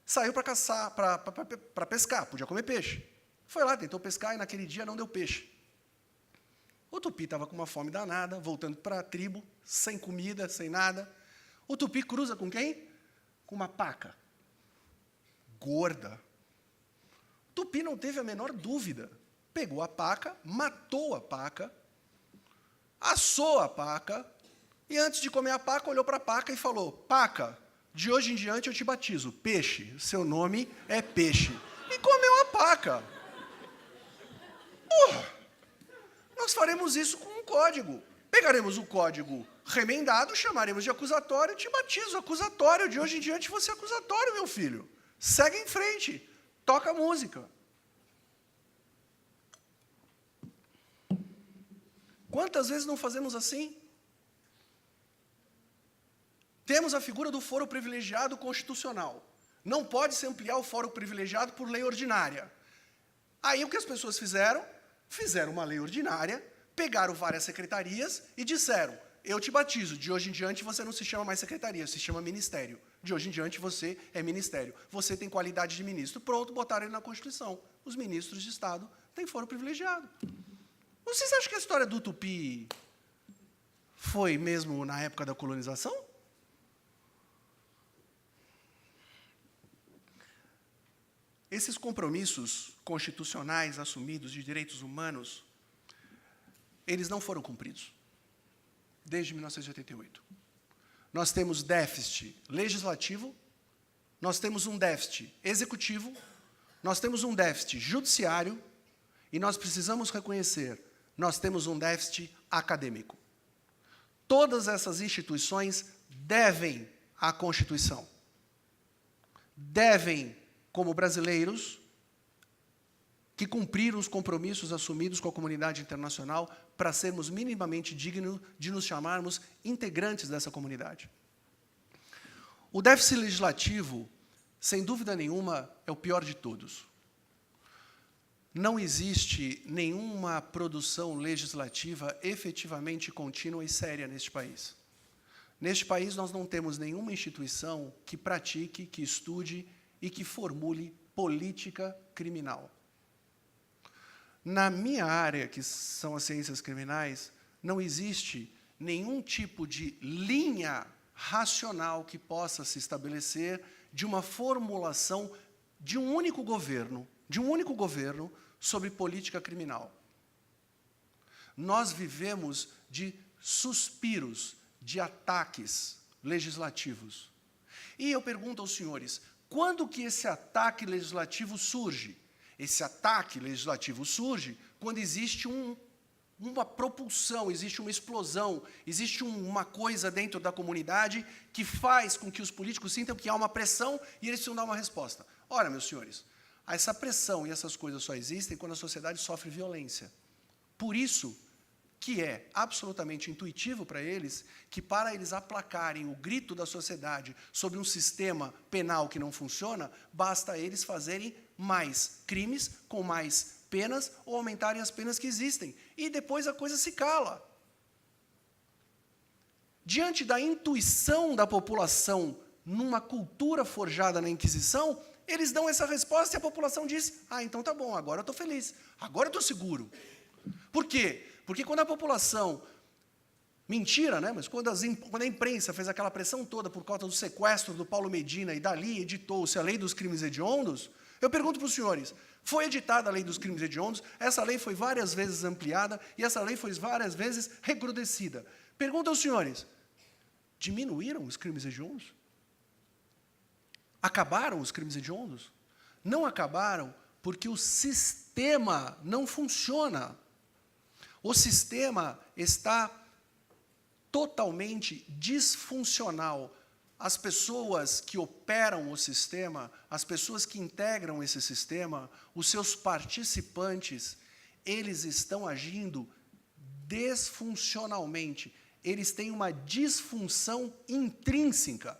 Saiu para caçar, para pescar, podia comer peixe. Foi lá, tentou pescar e naquele dia não deu peixe. O Tupi estava com uma fome danada, voltando para a tribo, sem comida, sem nada. O Tupi cruza com quem? Com uma paca. Gorda. O Tupi não teve a menor dúvida. Pegou a paca, matou a paca, assou a paca, e antes de comer a paca, olhou para a paca e falou, paca, de hoje em diante eu te batizo, peixe, seu nome é peixe. E comeu a paca. Nós faremos isso com um código. Pegaremos o código remendado, chamaremos de acusatório, te batizo, acusatório, de hoje em diante você é acusatório, meu filho. Segue em frente, toca a música. Quantas vezes não fazemos assim? Temos a figura do foro privilegiado constitucional. Não pode se ampliar o foro privilegiado por lei ordinária. Aí o que as pessoas fizeram? Fizeram uma lei ordinária, pegaram várias secretarias e disseram, eu te batizo, de hoje em diante você não se chama mais secretaria, se chama ministério. De hoje em diante você é ministério. Você tem qualidade de ministro. Pronto, botaram ele na Constituição. Os ministros de Estado têm foro privilegiado. Vocês acham que a história do Tupi foi mesmo na época da colonização? Esses compromissos constitucionais assumidos de direitos humanos, eles não foram cumpridos, desde 1988. Nós temos déficit legislativo, nós temos um déficit executivo, nós temos um déficit judiciário, e nós precisamos reconhecer, nós temos um déficit acadêmico. Todas essas instituições devem à Constituição. Devem, como brasileiros, que cumprir os compromissos assumidos com a comunidade internacional para sermos minimamente dignos de nos chamarmos integrantes dessa comunidade. O déficit legislativo, sem dúvida nenhuma, é o pior de todos. Não existe nenhuma produção legislativa efetivamente contínua e séria neste país. Neste país, nós não temos nenhuma instituição que pratique, que estude e que formule política criminal. Na minha área, que são as ciências criminais, não existe nenhum tipo de linha racional que possa se estabelecer de uma formulação de um único governo sobre política criminal. Nós vivemos de suspiros, de ataques legislativos. E eu pergunto aos senhores, quando que esse ataque legislativo surge? Esse ataque legislativo surge quando existe uma propulsão, existe uma explosão, existe uma coisa dentro da comunidade que faz com que os políticos sintam que há uma pressão e eles precisam dar uma resposta. Ora, meus senhores, essa pressão e essas coisas só existem quando a sociedade sofre violência. Por isso que é absolutamente intuitivo para eles que, para eles aplacarem o grito da sociedade sobre um sistema penal que não funciona, basta eles fazerem mais crimes, com mais penas, ou aumentarem as penas que existem. E depois a coisa se cala. Diante da intuição da população, numa cultura forjada na Inquisição, eles dão essa resposta e a população diz, então tá bom, agora eu estou feliz, agora eu estou seguro. Por quê? Porque quando a população... Mentira, né? Mas quando a imprensa fez aquela pressão toda por causa do sequestro do Paulo Medina e dali editou-se a Lei dos Crimes Hediondos, eu pergunto para os senhores, foi editada a Lei dos Crimes Hediondos, essa lei foi várias vezes ampliada e essa lei foi várias vezes recrudescida. Pergunto aos senhores, diminuíram os crimes hediondos? Acabaram os crimes hediondos? Não acabaram porque o sistema não funciona. O sistema está totalmente disfuncional. As pessoas que operam o sistema, as pessoas que integram esse sistema, os seus participantes, eles estão agindo desfuncionalmente. Eles têm uma disfunção intrínseca.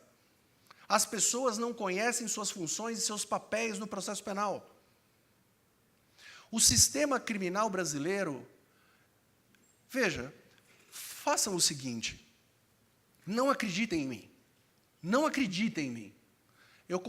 As pessoas não conhecem suas funções e seus papéis no processo penal. O sistema criminal brasileiro... Veja, façam o seguinte, não acreditem em mim. Não acreditem em mim. Eu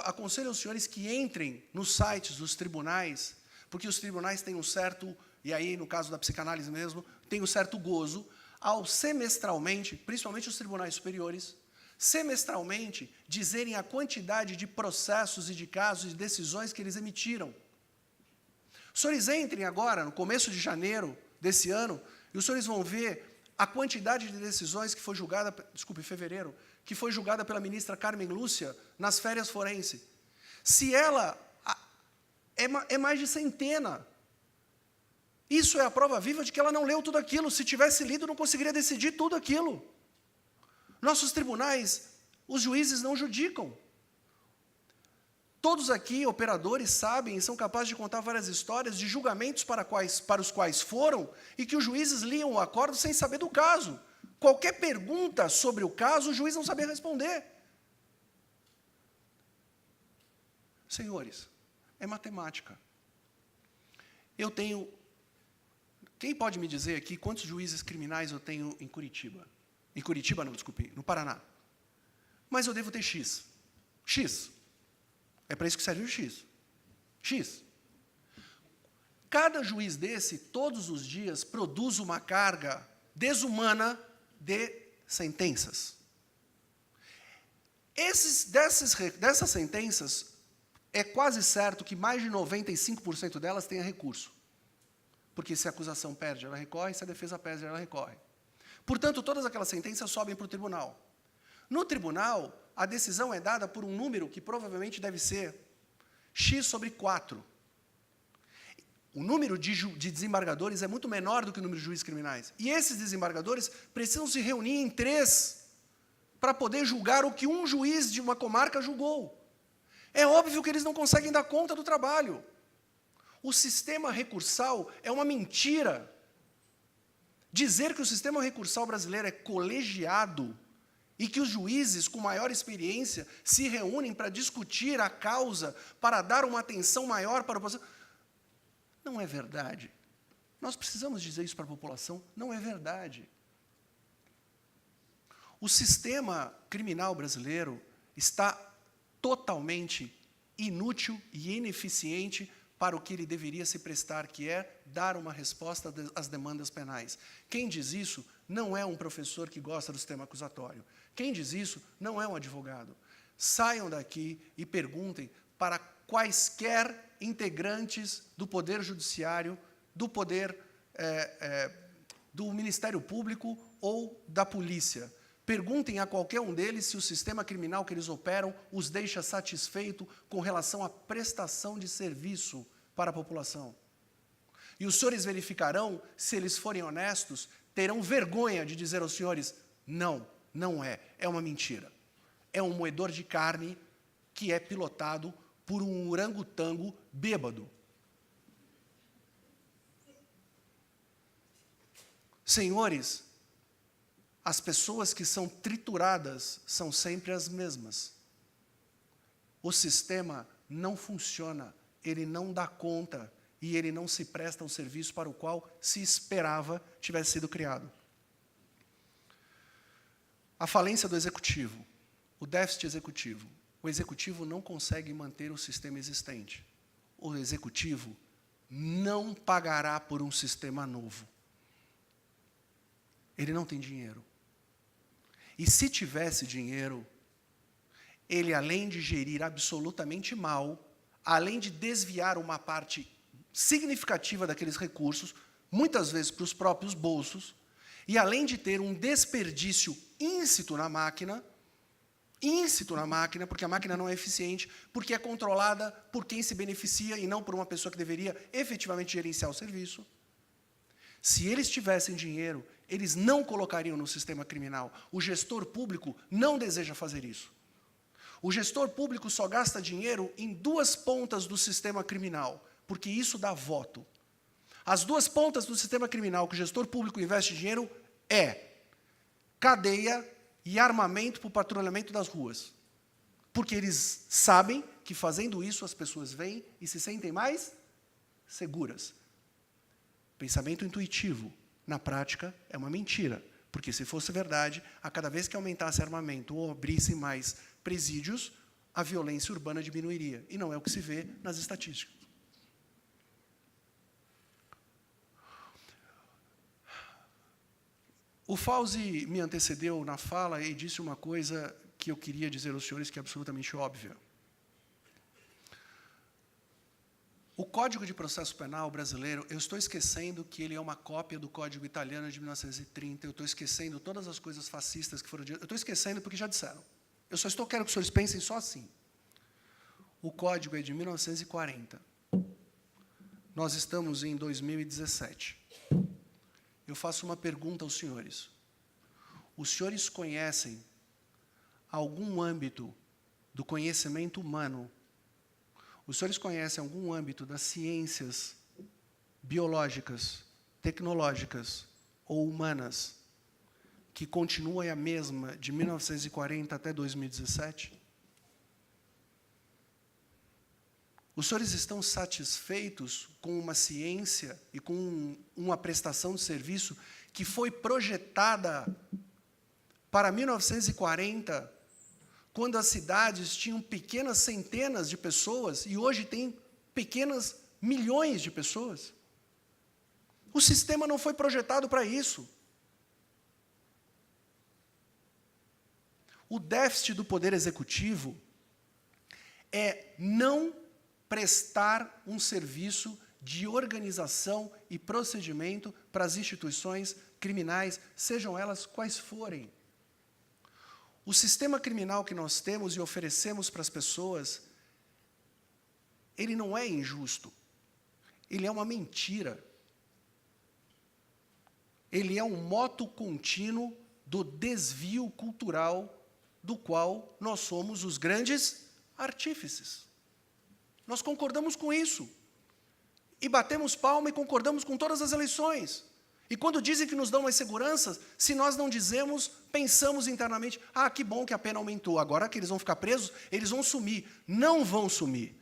aconselho aos senhores que entrem nos sites dos tribunais, porque os tribunais têm um certo, e aí no caso da psicanálise mesmo, tem um certo gozo, ao semestralmente, principalmente os tribunais superiores, semestralmente dizerem a quantidade de processos e de casos e de decisões que eles emitiram. Os senhores entrem agora, no começo de janeiro desse ano, e os senhores vão ver a quantidade de decisões que foi julgada, desculpe, em fevereiro, que foi julgada pela ministra Carmen Lúcia nas férias forense. Se ela... É mais de centena. Isso é a prova viva de que ela não leu tudo aquilo. Se tivesse lido, não conseguiria decidir tudo aquilo. Nossos tribunais, os juízes não judicam. Todos aqui, operadores, sabem e são capazes de contar várias histórias de julgamentos para os quais foram e que os juízes liam o acordo sem saber do caso. Qualquer pergunta sobre o caso, o juiz não sabia responder. Senhores, é matemática. Eu tenho... Quem pode me dizer aqui quantos juízes criminais eu tenho em Curitiba? Em Curitiba não, desculpe, no Paraná. Mas eu devo ter X. X. É para isso que serve o X. X. Cada juiz desse, todos os dias, produz uma carga desumana de sentenças. Dessas sentenças, é quase certo que mais de 95% delas tenha recurso. Porque se a acusação perde, ela recorre, se a defesa perde, ela recorre. Portanto, todas aquelas sentenças sobem para o tribunal. No tribunal, a decisão é dada por um número que provavelmente deve ser X sobre 4. O número de desembargadores é muito menor do que o número de juízes criminais. E esses desembargadores precisam se reunir em 3 para poder julgar o que um juiz de uma comarca julgou. É óbvio que eles não conseguem dar conta do trabalho. O sistema recursal é uma mentira. Dizer que o sistema recursal brasileiro é colegiado e que os juízes com maior experiência se reúnem para discutir a causa, para dar uma atenção maior para o processo, não é verdade. Nós precisamos dizer isso para a população, não é verdade. O sistema criminal brasileiro está totalmente inútil e ineficiente para o que ele deveria se prestar, que é dar uma resposta às demandas penais. Quem diz isso não é um professor que gosta do sistema acusatório. Quem diz isso não é um advogado. Saiam daqui e perguntem para quaisquer integrantes do Poder Judiciário, do Poder do Ministério Público ou da Polícia. Perguntem a qualquer um deles se o sistema criminal que eles operam os deixa satisfeito com relação à prestação de serviço para a população. E os senhores verificarão, se eles forem honestos, terão vergonha de dizer aos senhores, não, não é, é uma mentira. É um moedor de carne que é pilotado por um orangotango bêbado. Senhores, as pessoas que são trituradas são sempre as mesmas. O sistema não funciona, ele não dá conta e ele não se presta ao serviço para o qual se esperava tivesse sido criado. A falência do executivo, o déficit executivo. O executivo não consegue manter o sistema existente. O executivo não pagará por um sistema novo. Ele não tem dinheiro. E se tivesse dinheiro, ele, além de gerir absolutamente mal, além de desviar uma parte significativa daqueles recursos, muitas vezes para os próprios bolsos, e além de ter um desperdício íncito na máquina, porque a máquina não é eficiente, porque é controlada por quem se beneficia e não por uma pessoa que deveria efetivamente gerenciar o serviço. Se eles tivessem dinheiro, eles não colocariam no sistema criminal. O gestor público não deseja fazer isso. O gestor público só gasta dinheiro em duas pontas do sistema criminal, porque isso dá voto. As duas pontas do sistema criminal que o gestor público investe dinheiro é cadeia e armamento para o patrulhamento das ruas. Porque eles sabem que, fazendo isso, as pessoas vêm e se sentem mais seguras. Pensamento intuitivo. Na prática, é uma mentira. Porque, se fosse verdade, a cada vez que aumentasse armamento ou abrisse mais presídios, a violência urbana diminuiria. E não é o que se vê nas estatísticas. O Fauzi me antecedeu na fala e disse uma coisa que eu queria dizer aos senhores que é absolutamente óbvia. O Código de Processo Penal brasileiro, eu estou esquecendo que ele é uma cópia do Código Italiano de 1930, eu estou esquecendo todas as coisas fascistas que foram ditas, eu estou esquecendo porque já disseram. Eu só quero que os senhores pensem só assim. O Código é de 1940. Nós estamos em 2017. Eu faço uma pergunta aos senhores. Os senhores conhecem algum âmbito do conhecimento humano? Os senhores conhecem algum âmbito das ciências biológicas, tecnológicas ou humanas que continua a mesma de 1940 até 2017? Os senhores estão satisfeitos com uma ciência e com uma prestação de serviço que foi projetada para 1940, quando as cidades tinham pequenas centenas de pessoas e hoje tem pequenas milhões de pessoas? O sistema não foi projetado para isso. O déficit do poder executivo é não prestar um serviço de organização e procedimento para as instituições criminais, sejam elas quais forem. O sistema criminal que nós temos e oferecemos para as pessoas, ele não é injusto, ele é uma mentira. Ele é um moto contínuo do desvio cultural do qual nós somos os grandes artífices. Nós concordamos com isso. E batemos palma e concordamos com todas as eleições. E quando dizem que nos dão mais segurança, se nós não dizemos, pensamos internamente, que bom que a pena aumentou, agora que eles vão ficar presos, eles vão sumir. Não vão sumir.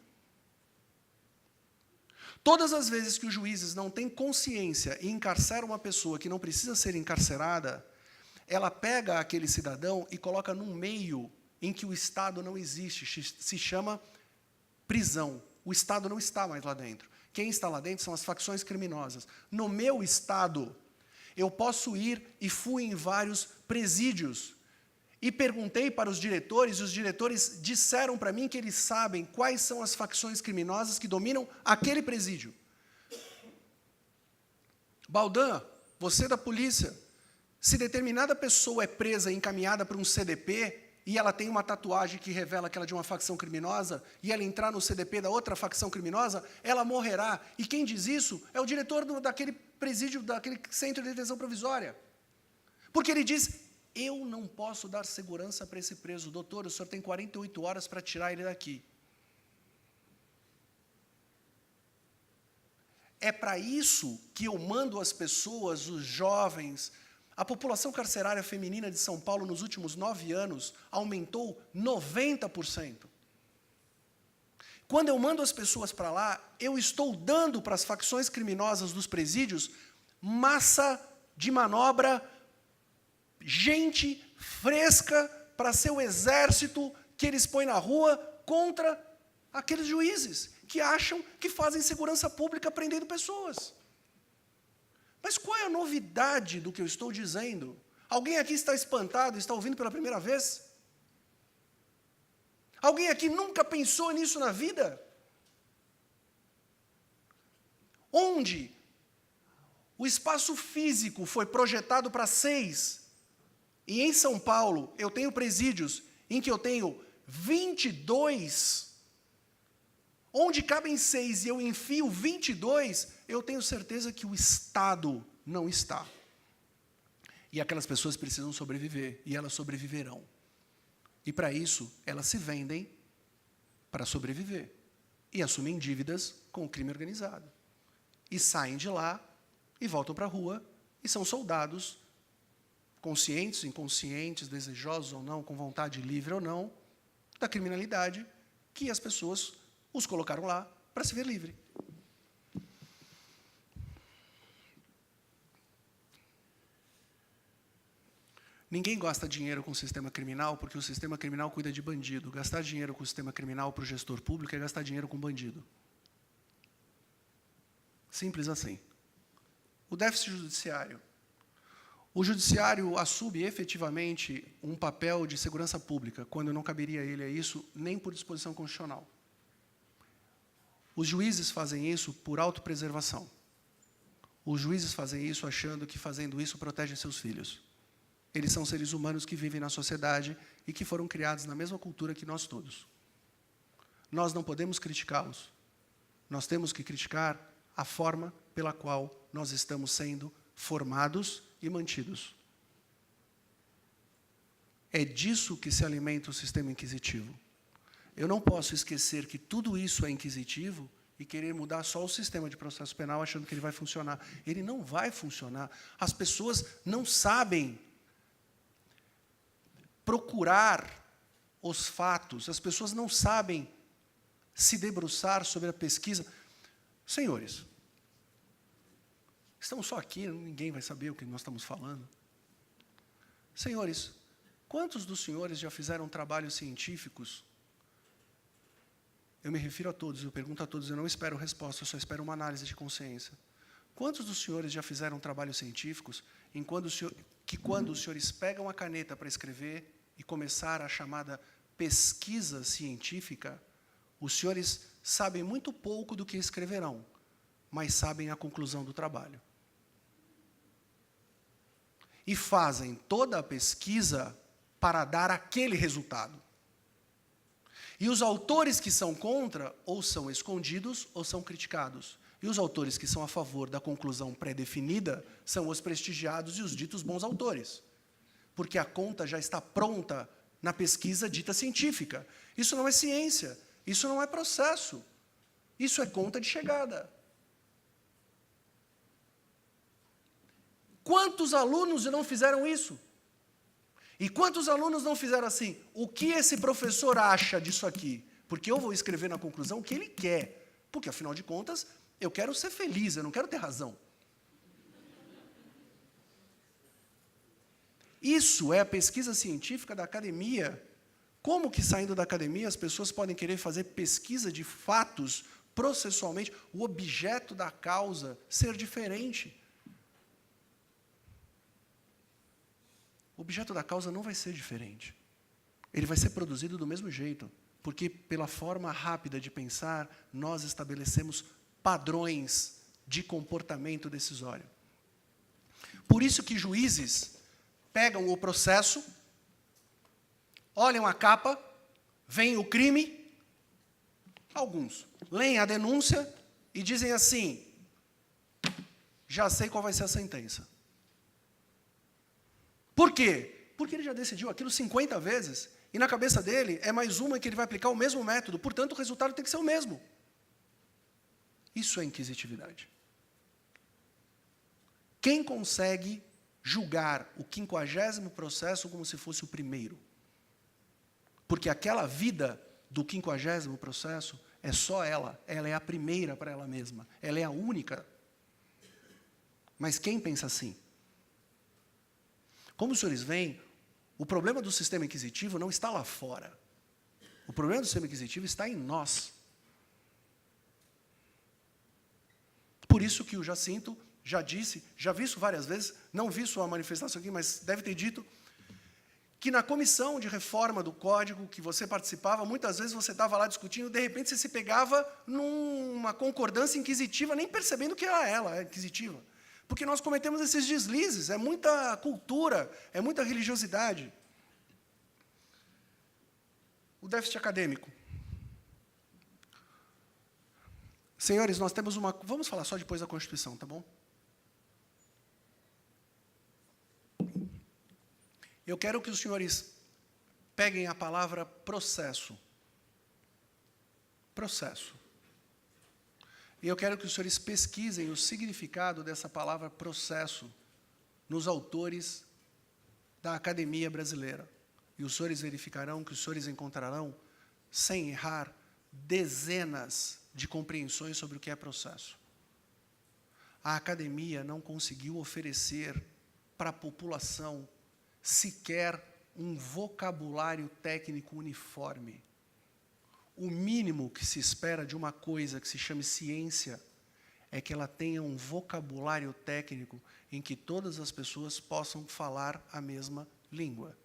Todas as vezes que os juízes não têm consciência e encarceram uma pessoa que não precisa ser encarcerada, ela pega aquele cidadão e coloca num meio em que o Estado não existe, se chama prisão. O Estado não está mais lá dentro. Quem está lá dentro são as facções criminosas. No meu Estado, eu posso ir, e fui em vários presídios, e perguntei para os diretores, e os diretores disseram para mim que eles sabem quais são as facções criminosas que dominam aquele presídio. Baldan, você da polícia, se determinada pessoa é presa e encaminhada para um CDP, e ela tem uma tatuagem que revela que ela é de uma facção criminosa, e ela entrar no CDP da outra facção criminosa, ela morrerá. E quem diz isso é o diretor daquele presídio, daquele centro de detenção provisória. Porque ele diz, eu não posso dar segurança para esse preso. Doutor, o senhor tem 48 horas para tirar ele daqui. É para isso que eu mando as pessoas, os jovens. A população carcerária feminina de São Paulo, nos últimos 9 anos, aumentou 90%. Quando eu mando as pessoas para lá, eu estou dando para as facções criminosas dos presídios massa de manobra, gente fresca para ser o exército que eles põem na rua contra aqueles juízes que acham que fazem segurança pública prendendo pessoas. Mas qual é a novidade do que eu estou dizendo? Alguém aqui está espantado, está ouvindo pela primeira vez? Alguém aqui nunca pensou nisso na vida? Onde o espaço físico foi projetado para 6, e em São Paulo eu tenho presídios em que eu tenho 22, onde cabem 6 e eu enfio 22, eu tenho certeza que o Estado não está. E aquelas pessoas precisam sobreviver, e elas sobreviverão. E para isso, elas se vendem para sobreviver. E assumem dívidas com o crime organizado. E saem de lá, e voltam para a rua, e são soldados, conscientes, inconscientes, desejosos ou não, com vontade livre ou não, da criminalidade, que as pessoas os colocaram lá para se ver livre. Ninguém gasta dinheiro com o sistema criminal, porque o sistema criminal cuida de bandido. Gastar dinheiro com o sistema criminal para o gestor público é gastar dinheiro com bandido. Simples assim. O déficit judiciário. O judiciário assume efetivamente um papel de segurança pública, quando não caberia a ele a isso, nem por disposição constitucional. Os juízes fazem isso por autopreservação. Os juízes fazem isso achando que, fazendo isso, protegem seus filhos. Eles são seres humanos que vivem na sociedade e que foram criados na mesma cultura que nós todos. Nós não podemos criticá-los. Nós temos que criticar a forma pela qual nós estamos sendo formados e mantidos. É disso que se alimenta o sistema inquisitivo. Eu não posso esquecer que tudo isso é inquisitivo e querer mudar só o sistema de processo penal achando que ele vai funcionar. Ele não vai funcionar. As pessoas não sabem procurar os fatos, as pessoas não sabem se debruçar sobre a pesquisa. Senhores, estamos só aqui, ninguém vai saber o que nós estamos falando. Senhores, quantos dos senhores já fizeram trabalhos científicos? Eu me refiro a todos, eu pergunto a todos, eu não espero resposta, eu só espero uma análise de consciência. Quantos dos senhores já fizeram trabalhos científicos que quando os senhores pegam a caneta para escrever e começar a chamada pesquisa científica, os senhores sabem muito pouco do que escreverão, mas sabem a conclusão do trabalho. E fazem toda a pesquisa para dar aquele resultado. E os autores que são contra, ou são escondidos, ou são criticados. E os autores que são a favor da conclusão pré-definida são os prestigiados e os ditos bons autores. Porque a conta já está pronta na pesquisa dita científica. Isso não é ciência, isso não é processo, isso é conta de chegada. Quantos alunos não fizeram isso? E quantos alunos não fizeram assim? O que esse professor acha disso aqui? Porque eu vou escrever na conclusão o que ele quer. Porque, afinal de contas, eu quero ser feliz, eu não quero ter razão. Isso é a pesquisa científica da academia. Como que, saindo da academia, as pessoas podem querer fazer pesquisa de fatos processualmente, o objeto da causa ser diferente? O objeto da causa não vai ser diferente. Ele vai ser produzido do mesmo jeito, porque, pela forma rápida de pensar, nós estabelecemos padrões de comportamento decisório. Por isso que juízes pegam o processo, olham a capa, veem o crime, alguns leem a denúncia e dizem assim: já sei qual vai ser a sentença. Por quê? Porque ele já decidiu aquilo 50 vezes, e na cabeça dele é mais uma que ele vai aplicar o mesmo método, portanto, o resultado tem que ser o mesmo. Isso é inquisitividade. Quem consegue julgar o 50º processo como se fosse o primeiro? Porque aquela vida do 50º processo é só ela é a primeira para ela mesma, ela é a única. Mas quem pensa assim? Como os senhores veem, o problema do sistema inquisitivo não está lá fora. O problema do sistema inquisitivo está em nós. Por isso que o Jacinto já disse, já vi isso várias vezes, não vi sua manifestação aqui, mas deve ter dito, que na comissão de reforma do Código que você participava, muitas vezes você estava lá discutindo, de repente você se pegava numa concordância inquisitiva, nem percebendo que era ela, inquisitiva. Porque nós cometemos esses deslizes, é muita cultura, é muita religiosidade. O déficit acadêmico. Senhores, nós temos uma... Vamos falar só depois da Constituição, tá bom? Eu quero que os senhores peguem a palavra processo. Processo. E eu quero que os senhores pesquisem o significado dessa palavra processo nos autores da Academia Brasileira. E os senhores verificarão que os senhores encontrarão, sem errar, dezenas de compreensões sobre o que é processo. A Academia não conseguiu oferecer para a população sequer um vocabulário técnico uniforme. O mínimo que se espera de uma coisa que se chame ciência é que ela tenha um vocabulário técnico em que todas as pessoas possam falar a mesma língua.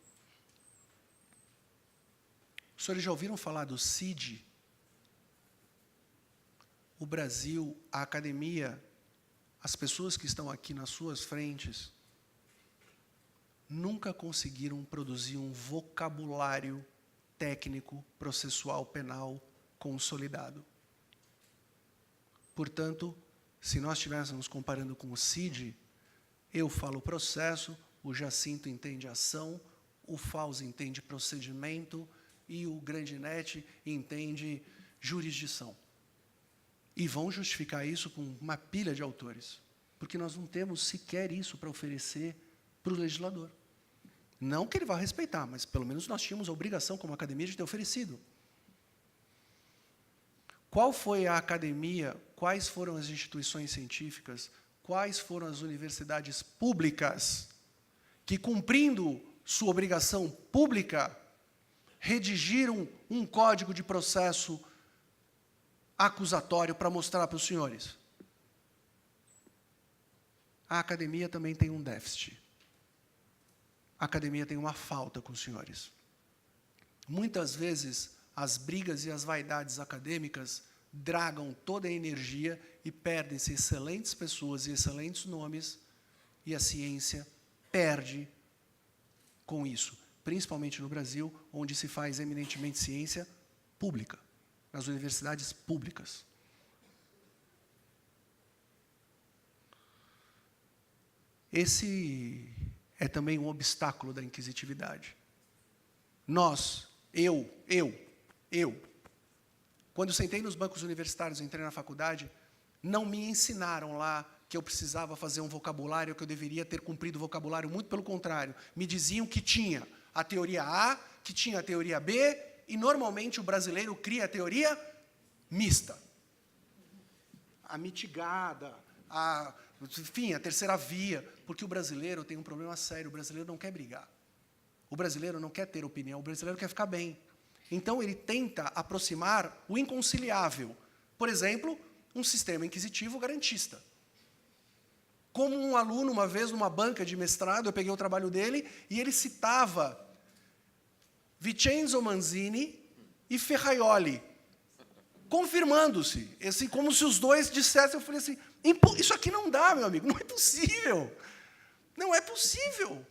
Os senhores já ouviram falar do CID? O Brasil, a academia, as pessoas que estão aqui nas suas frentes, nunca conseguiram produzir um vocabulário técnico, processual, penal, consolidado. Portanto, se nós estivéssemos comparando com o CID, eu falo processo, o Jacinto entende ação, o Fauzi entende procedimento e o Grandinetti entende jurisdição. E vão justificar isso com uma pilha de autores, porque nós não temos sequer isso para oferecer para o legislador. Não que ele vá respeitar, mas pelo menos nós tínhamos a obrigação, como academia, de ter oferecido. Qual foi a academia, quais foram as instituições científicas, quais foram as universidades públicas que, cumprindo sua obrigação pública, redigiram um código de processo acusatório para mostrar para os senhores? A academia também tem um déficit. A academia tem uma falta com os senhores. Muitas vezes, as brigas e as vaidades acadêmicas dragam toda a energia e perdem-se excelentes pessoas e excelentes nomes, e a ciência perde com isso, principalmente no Brasil, onde se faz eminentemente ciência pública, nas universidades públicas. Esse é também um obstáculo da inquisitividade. quando sentei nos bancos universitários e entrei na faculdade, não me ensinaram lá que eu precisava fazer um vocabulário, que eu deveria ter cumprido o vocabulário, muito pelo contrário. Me diziam que tinha a teoria A, que tinha a teoria B, e normalmente o brasileiro cria a teoria mista. A mitigada, enfim, a terceira via, porque o brasileiro tem um problema sério, o brasileiro não quer brigar. O brasileiro não quer ter opinião, o brasileiro quer ficar bem. Então, ele tenta aproximar o inconciliável. Por exemplo, um sistema inquisitivo garantista. Como um aluno, uma vez, numa banca de mestrado, eu peguei o trabalho dele, e ele citava Vincenzo Manzini e Ferraioli, confirmando-se, assim, como se os dois dissessem. Eu falei assim, isso aqui não dá, meu amigo, não é possível. Não é possível.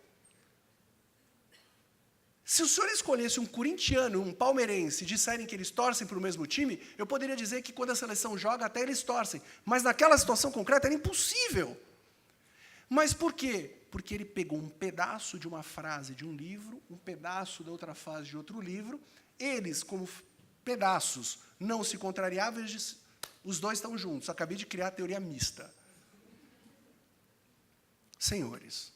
Se o senhor escolhesse um corintiano, um palmeirense, e disserem que eles torcem para o mesmo time, eu poderia dizer que quando a seleção joga, até eles torcem. Mas naquela situação concreta era impossível. Mas por quê? Porque ele pegou um pedaço de uma frase de um livro, um pedaço da outra frase de outro livro, eles, como pedaços não se contrariavam, os dois estão juntos. Acabei de criar a teoria mista. Senhores,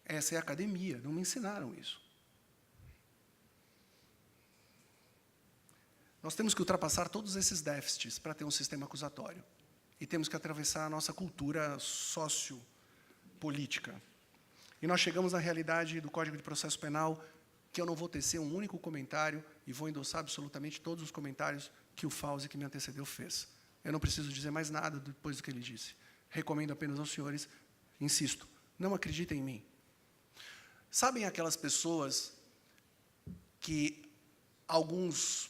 essa é a academia, não me ensinaram isso. Nós temos que ultrapassar todos esses déficits para ter um sistema acusatório. E temos que atravessar a nossa cultura sociopolítica. E nós chegamos na realidade do Código de Processo Penal, que eu não vou tecer um único comentário e vou endossar absolutamente todos os comentários que o Fauzi, que me antecedeu, fez. Eu não preciso dizer mais nada depois do que ele disse. Recomendo apenas aos senhores, insisto, não acreditem em mim. Sabem aquelas pessoas que alguns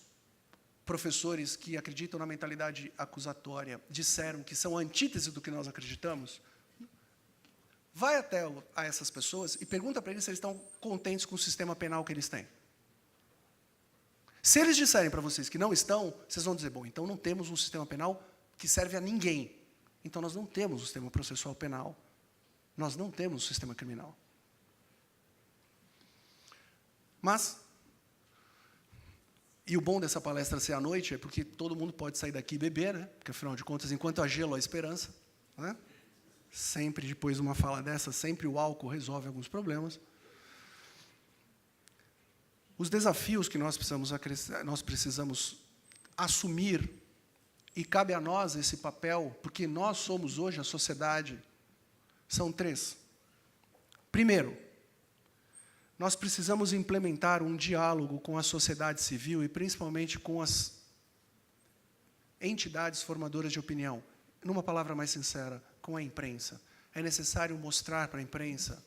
professores que acreditam na mentalidade acusatória disseram que são a antítese do que nós acreditamos? Vai até a essas pessoas e pergunta para eles se eles estão contentes com o sistema penal que eles têm. Se eles disserem para vocês que não estão, vocês vão dizer, bom, então não temos um sistema penal que serve a ninguém. Então nós não temos um sistema processual penal. Nós não temos um sistema criminal. Mas, e o bom dessa palestra ser à noite é porque todo mundo pode sair daqui e beber, né? Porque, afinal de contas, enquanto há gelo, há esperança. Né? Sempre, depois de uma fala dessa, sempre o álcool resolve alguns problemas. Os desafios que nós precisamos assumir, e cabe a nós esse papel, porque nós somos hoje a sociedade, são 3. Primeiro, nós precisamos implementar um diálogo com a sociedade civil e, principalmente, com as entidades formadoras de opinião. Numa palavra mais sincera, com a imprensa. É necessário mostrar para a imprensa,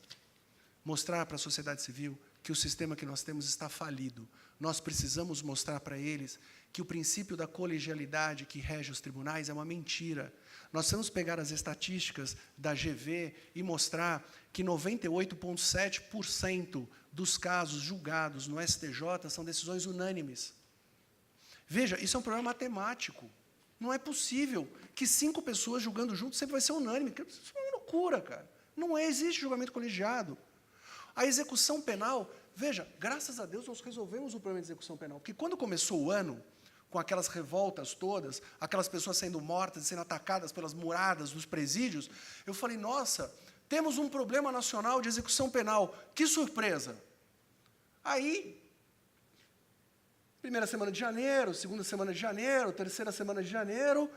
mostrar para a sociedade civil, que o sistema que nós temos está falido. Nós precisamos mostrar para eles que o princípio da colegialidade que rege os tribunais é uma mentira. Nós vamos pegar as estatísticas da GV e mostrar que 98,7% dos casos julgados no STJ são decisões unânimes. Veja, isso é um problema matemático. Não é possível que 5 pessoas julgando juntos sempre vai ser unânime. Isso é uma loucura, cara. Não existe julgamento colegiado. A execução penal, veja, graças a Deus nós resolvemos o problema de execução penal, porque quando começou o ano, com aquelas revoltas todas, aquelas pessoas sendo mortas e sendo atacadas pelas muradas dos presídios, eu falei, nossa, temos um problema nacional de execução penal, que surpresa. Aí, primeira semana de janeiro, segunda semana de janeiro, terceira semana de janeiro,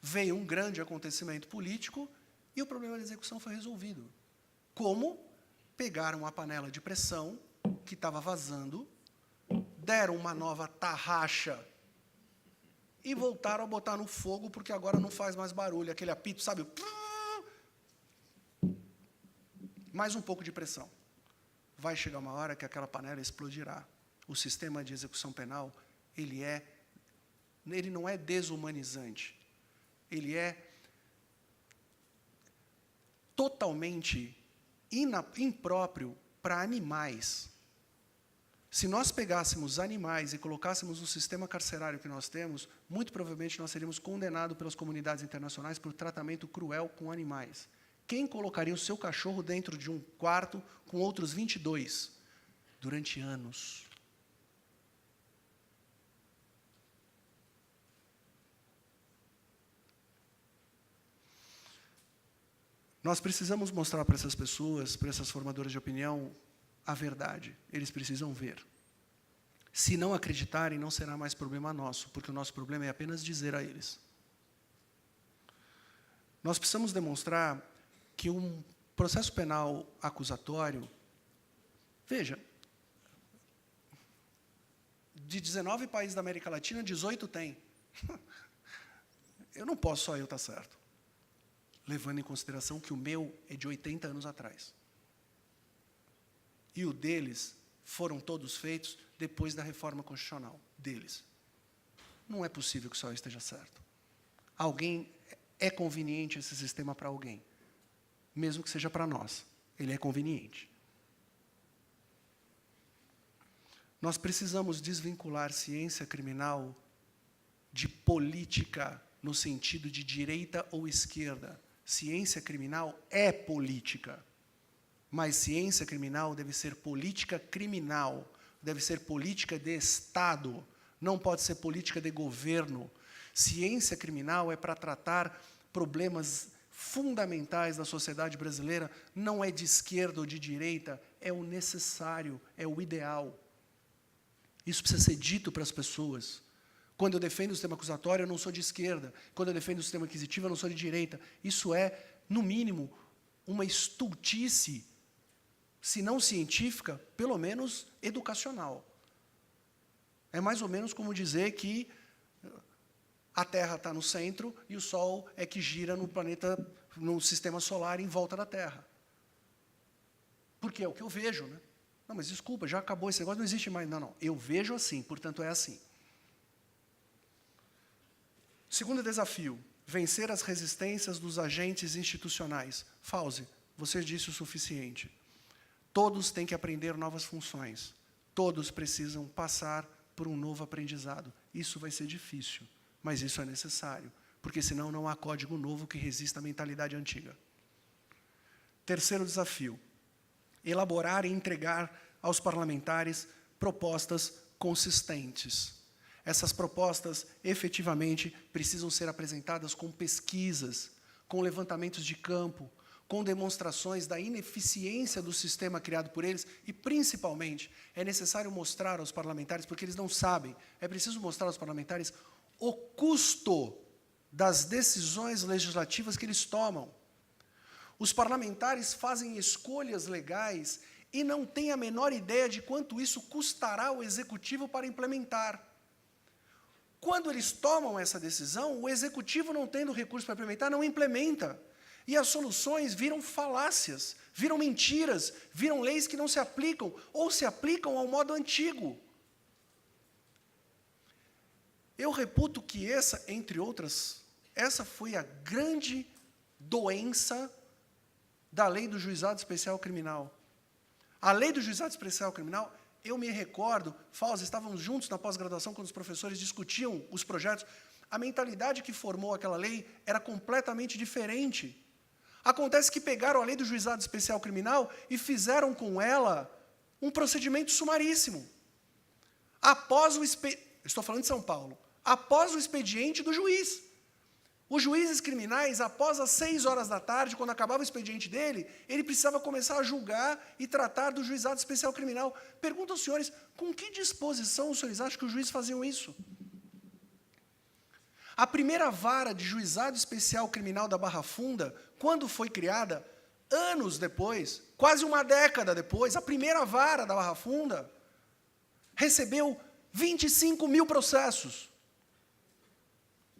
veio um grande acontecimento político e o problema da execução foi resolvido. Como? Pegaram a panela de pressão que estava vazando, deram uma nova tarraxa e voltaram a botar no fogo, porque agora não faz mais barulho, aquele apito, sabe? Mais um pouco de pressão. Vai chegar uma hora que aquela panela explodirá. O sistema de execução penal, ele não é desumanizante. Ele é totalmente impróprio para animais. Se nós pegássemos animais e colocássemos no sistema carcerário que nós temos, muito provavelmente nós seríamos condenados pelas comunidades internacionais por tratamento cruel com animais. Quem colocaria o seu cachorro dentro de um quarto com outros 22? durante anos. Nós precisamos mostrar para essas pessoas, para essas formadoras de opinião, a verdade. Eles precisam ver. Se não acreditarem, não será mais problema nosso, porque o nosso problema é apenas dizer a eles. Nós precisamos demonstrar que um processo penal acusatório, veja, de 19 países da América Latina, 18 tem. Eu não posso só eu estar certo, levando em consideração que o meu é de 80 anos atrás. E o deles foram todos feitos depois da reforma constitucional deles. Não é possível que só eu esteja certo. É conveniente esse sistema para alguém, mesmo que seja para nós. Ele é conveniente. Nós precisamos desvincular ciência criminal de política, no sentido de direita ou esquerda. Ciência criminal é política, mas ciência criminal deve ser política criminal, deve ser política de Estado, não pode ser política de governo. Ciência criminal é para tratar problemas fundamentais da sociedade brasileira, não é de esquerda ou de direita, é o necessário, é o ideal. Isso precisa ser dito para as pessoas. Quando eu defendo o sistema acusatório, eu não sou de esquerda. Quando eu defendo o sistema aquisitivo, eu não sou de direita. Isso é, no mínimo, uma estultice, se não científica, pelo menos educacional. É mais ou menos como dizer que a Terra está no centro e o Sol é que gira no planeta, no sistema solar em volta da Terra. Porque é o que eu vejo, né? Não, mas desculpa, já acabou esse negócio, não existe mais. Não, eu vejo assim, portanto é assim. Segundo desafio, vencer as resistências dos agentes institucionais. Fauzi, você disse o suficiente. Todos têm que aprender novas funções. Todos precisam passar por um novo aprendizado. Isso vai ser difícil, mas isso é necessário, porque senão não há código novo que resista à mentalidade antiga. Terceiro desafio, elaborar e entregar aos parlamentares propostas consistentes. Essas propostas, efetivamente, precisam ser apresentadas com pesquisas, com levantamentos de campo, com demonstrações da ineficiência do sistema criado por eles e, principalmente, é necessário mostrar aos parlamentares, porque eles não sabem, é preciso mostrar aos parlamentares o custo das decisões legislativas que eles tomam. Os parlamentares fazem escolhas legais e não têm a menor ideia de quanto isso custará ao executivo para implementar. Quando eles tomam essa decisão, o executivo, não tendo recurso para implementar, não implementa. E as soluções viram falácias, viram mentiras, viram leis que não se aplicam, ou se aplicam ao modo antigo. Eu reputo que essa, entre outras, essa foi a grande doença da lei do juizado especial criminal. A lei do juizado especial criminal, eu me recordo, Fauzi, estávamos juntos na pós-graduação quando os professores discutiam os projetos, a mentalidade que formou aquela lei era completamente diferente. Acontece que pegaram a lei do juizado especial criminal e fizeram com ela um procedimento sumaríssimo. Estou falando de São Paulo, após o expediente do juiz. Os juízes criminais, após as 6 horas da tarde, quando acabava o expediente dele, ele precisava começar a julgar e tratar do juizado especial criminal. Pergunto aos senhores, com que disposição os senhores acham que os juízes faziam isso? A primeira vara de juizado especial criminal da Barra Funda, quando foi criada, anos depois, quase uma década depois, a primeira vara da Barra Funda recebeu 25 mil processos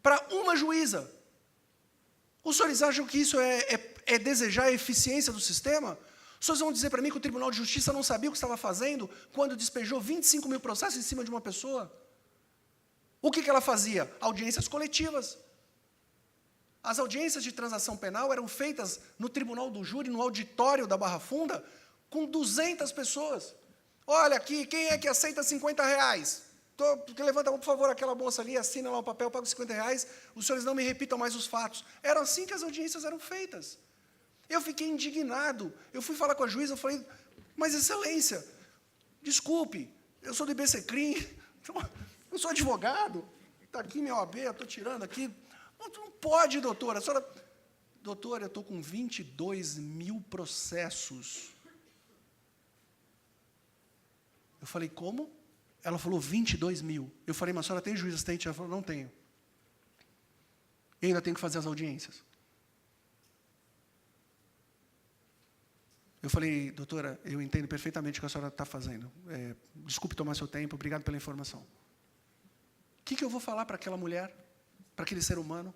para uma juíza. Os senhores acham que isso é desejar a eficiência do sistema? Os senhores vão dizer para mim que o Tribunal de Justiça não sabia o que estava fazendo quando despejou 25 mil processos em cima de uma pessoa? O que ela fazia? Audiências coletivas. As audiências de transação penal eram feitas no Tribunal do Júri, no auditório da Barra Funda, com 200 pessoas. Olha aqui, quem é que aceita R$50? Levanta, por favor, aquela moça ali, assina lá o papel, paga os R$50, os senhores não me repitam mais os fatos. Era assim que as audiências eram feitas. Eu fiquei indignado. Eu fui falar com a juíza, eu falei, mas excelência, Desculpe, eu sou do IBCCRIM, eu sou advogado, está aqui minha OAB, eu estou tirando aqui. Não pode, doutora. A senhora, doutora, eu estou com 22 mil processos. Eu falei, como? Ela falou 22 mil. Eu falei, mas a senhora tem juiz assistente? Ela falou, não tenho. E ainda tenho que fazer as audiências. Eu falei, doutora, eu entendo perfeitamente o que a senhora está fazendo. Desculpe tomar seu tempo, obrigado pela informação. O que eu vou falar para aquela mulher, para aquele ser humano?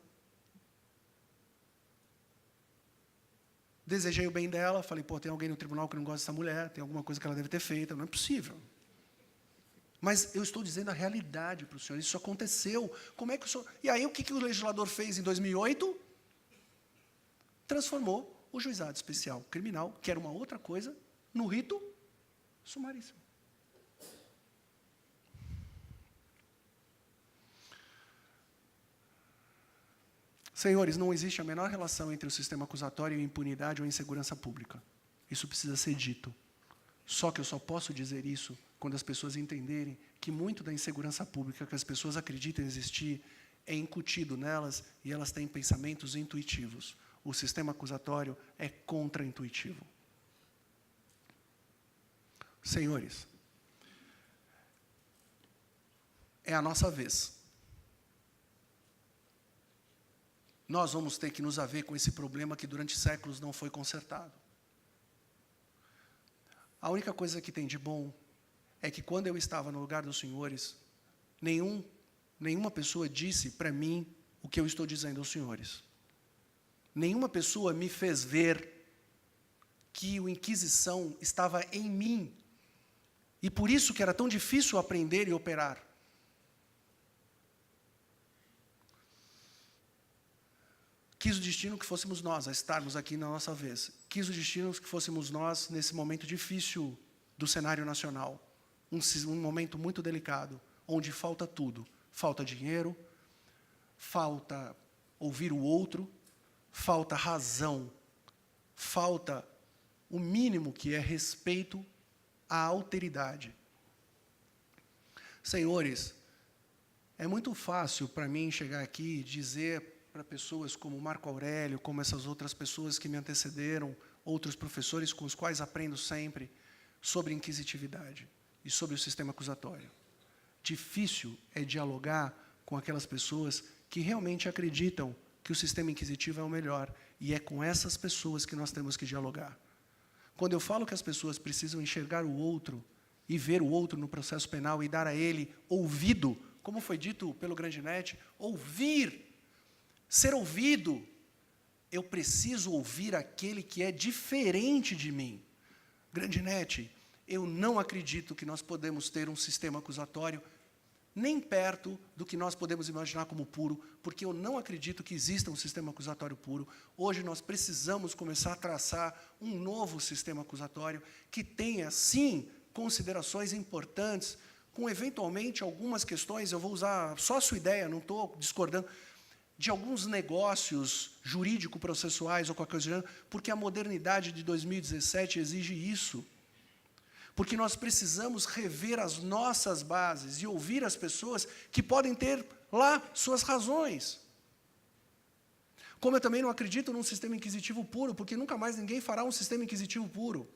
Desejei o bem dela, falei, pô, tem alguém no tribunal que não gosta dessa mulher, tem alguma coisa que ela deve ter feito, não é possível. Mas eu estou dizendo a realidade para o senhor, isso aconteceu. Como é que o senhor... E aí, o que o legislador fez em 2008? Transformou o juizado especial criminal, que era uma outra coisa, no rito sumaríssimo. Senhores, não existe a menor relação entre o sistema acusatório e impunidade ou insegurança pública. Isso precisa ser dito. Só que eu só posso dizer isso quando as pessoas entenderem que muito da insegurança pública que as pessoas acreditam existir é incutido nelas e elas têm pensamentos intuitivos. O sistema acusatório é contra-intuitivo. Senhores, é a nossa vez. Nós vamos ter que nos haver com esse problema que durante séculos não foi consertado. A única coisa que tem de bom é que quando eu estava no lugar dos senhores, nenhuma pessoa disse para mim o que eu estou dizendo aos senhores. Nenhuma pessoa me fez ver que a Inquisição estava em mim e por isso que era tão difícil aprender e operar. Quis o destino que fôssemos nós a estarmos aqui na nossa vez. Quis o destino que fôssemos nós nesse momento difícil do cenário nacional. Um momento muito delicado, onde falta tudo. Falta dinheiro, falta ouvir o outro, falta razão, falta o mínimo que é respeito à alteridade. Senhores, é muito fácil para mim chegar aqui e dizer para pessoas como Marco Aurélio, como essas outras pessoas que me antecederam, outros professores com os quais aprendo sempre, sobre inquisitividade e sobre o sistema acusatório. Difícil é dialogar com aquelas pessoas que realmente acreditam que o sistema inquisitivo é o melhor, e é com essas pessoas que nós temos que dialogar. Quando eu falo que as pessoas precisam enxergar o outro e ver o outro no processo penal e dar a ele ouvido, como foi dito pelo Grandinetti, ouvir, ser ouvido, eu preciso ouvir aquele que é diferente de mim. Grandinetti, eu não acredito que nós podemos ter um sistema acusatório nem perto do que nós podemos imaginar como puro, porque eu não acredito que exista um sistema acusatório puro. Hoje nós precisamos começar a traçar um novo sistema acusatório que tenha, sim, considerações importantes, com eventualmente algumas questões, eu vou usar só a sua ideia, não estou discordando, de alguns negócios jurídico-processuais ou qualquer coisa, porque a modernidade de 2017 exige isso. Porque nós precisamos rever as nossas bases e ouvir as pessoas que podem ter lá suas razões. Como eu também não acredito num sistema inquisitivo puro, porque nunca mais ninguém fará um sistema inquisitivo puro.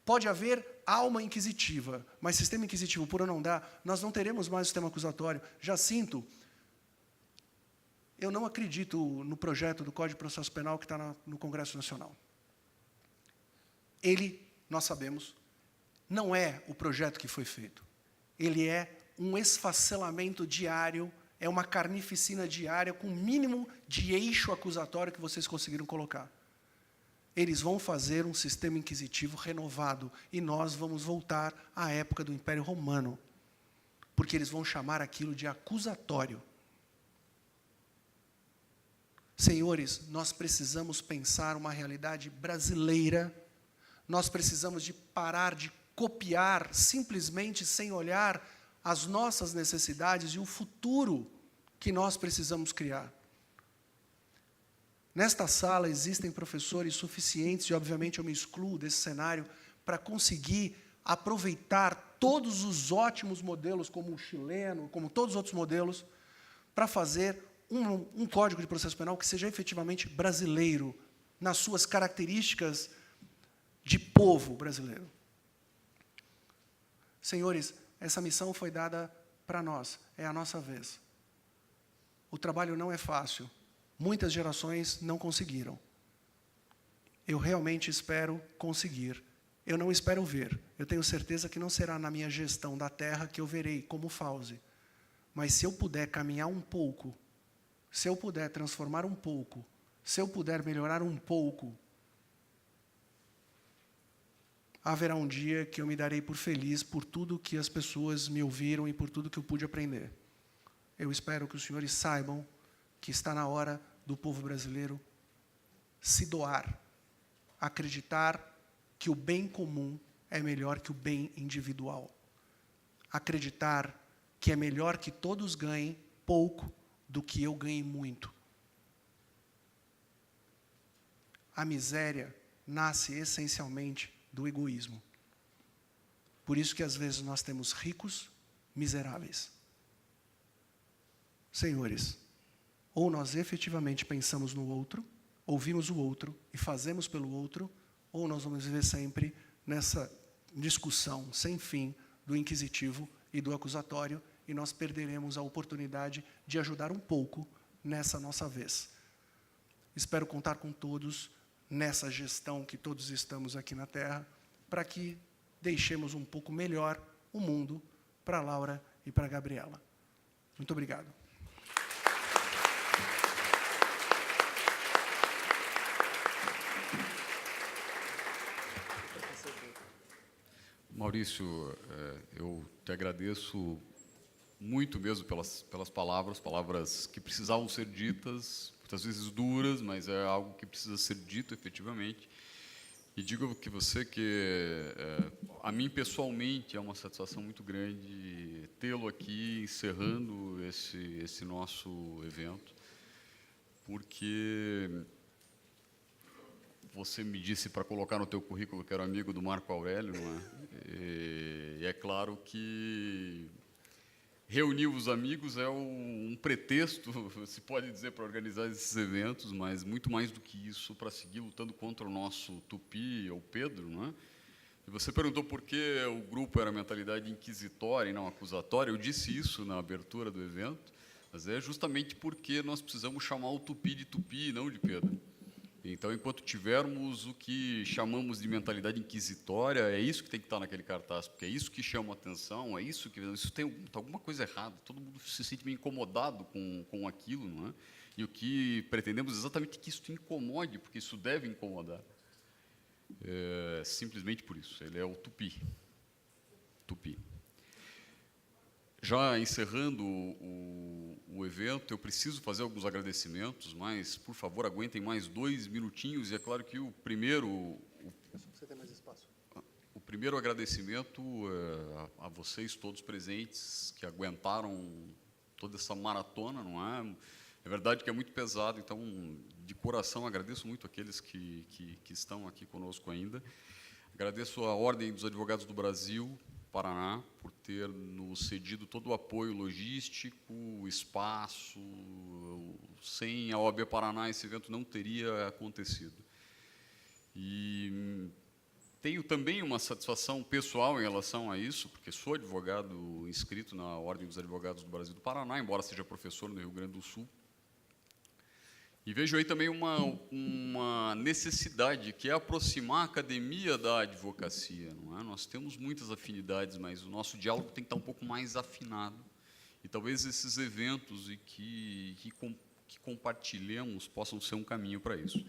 Pode haver alma inquisitiva, mas sistema inquisitivo puro não dá. Nós não teremos mais sistema acusatório. Jacinto, eu não acredito no projeto do Código de Processo Penal que está no Congresso Nacional. Ele, nós sabemos, não é o projeto que foi feito. Ele é um esfacelamento diário, é uma carnificina diária com o mínimo de eixo acusatório que vocês conseguiram colocar. Eles vão fazer um sistema inquisitivo renovado e nós vamos voltar à época do Império Romano, porque eles vão chamar aquilo de acusatório. Senhores, nós precisamos pensar uma realidade brasileira, nós precisamos de parar de copiar simplesmente sem olhar as nossas necessidades e o futuro que nós precisamos criar. Nesta sala existem professores suficientes, e obviamente eu me excluo desse cenário, para conseguir aproveitar todos os ótimos modelos, como o chileno, como todos os outros modelos, para fazer um Código de Processo Penal que seja efetivamente brasileiro, nas suas características de povo brasileiro. Senhores, essa missão foi dada para nós, é a nossa vez. O trabalho não é fácil, muitas gerações não conseguiram. Eu realmente espero conseguir. Eu não espero ver. Eu tenho certeza que não será na minha gestão da terra que eu verei como Fauzi. Mas se eu puder caminhar um pouco, se eu puder transformar um pouco, se eu puder melhorar um pouco, haverá um dia que eu me darei por feliz por tudo que as pessoas me ouviram e por tudo que eu pude aprender. Eu espero que os senhores saibam que está na hora do povo brasileiro se doar, acreditar que o bem comum é melhor que o bem individual. Acreditar que é melhor que todos ganhem pouco do que eu ganhe muito. A miséria nasce essencialmente do egoísmo. Por isso que às vezes nós temos ricos miseráveis. Senhores, ou nós efetivamente pensamos no outro, ouvimos o outro e fazemos pelo outro, ou nós vamos viver sempre nessa discussão sem fim do inquisitivo e do acusatório, e nós perderemos a oportunidade de ajudar um pouco nessa nossa vez. Espero contar com todos nessa gestão que todos estamos aqui na Terra, para que deixemos um pouco melhor o mundo para a Laura e para a Gabriela. Muito obrigado. Maurício, eu te agradeço muito mesmo pelas palavras que precisavam ser ditas, muitas vezes duras, mas é algo que precisa ser dito efetivamente. E digo que a mim pessoalmente é uma satisfação muito grande tê-lo aqui encerrando esse nosso evento, porque você me disse para colocar no teu currículo que era amigo do Marco Aurélio, não é? E é claro que reunir os amigos é um pretexto, se pode dizer, para organizar esses eventos, mas muito mais do que isso, para seguir lutando contra o nosso Tupi, ou Pedro, não é? E você perguntou por que o grupo era mentalidade inquisitória e não acusatória. Eu disse isso na abertura do evento, mas é justamente porque nós precisamos chamar o Tupi de Tupi e não de Pedro. Então, enquanto tivermos o que chamamos de mentalidade inquisitória, é isso que tem que estar naquele cartaz, porque é isso que chama a atenção, é isso que... Isso tem alguma coisa errada, todo mundo se sente meio incomodado com aquilo, não é? E o que pretendemos é exatamente que isso incomode, porque isso deve incomodar. Simplesmente por isso, ele é o Tupi. Tupi. Já encerrando o evento, eu preciso fazer alguns agradecimentos, mas, por favor, aguentem mais 2 minutinhos. E é claro que o primeiro... Você tem mais espaço. O primeiro agradecimento a vocês todos presentes, que aguentaram toda essa maratona, não é? É verdade que é muito pesado, então, de coração, agradeço muito aqueles que estão aqui conosco ainda. Agradeço a Ordem dos Advogados do Brasil, Paraná, por ter nos cedido todo o apoio logístico, espaço. Sem a OAB Paraná, esse evento não teria acontecido. E tenho também uma satisfação pessoal em relação a isso, porque sou advogado inscrito na Ordem dos Advogados do Brasil do Paraná, embora seja professor no Rio Grande do Sul. E vejo aí também uma necessidade, que é aproximar a academia da advocacia, não é? Nós temos muitas afinidades, mas o nosso diálogo tem que estar um pouco mais afinado. E talvez esses eventos que compartilhamos possam ser um caminho para isso.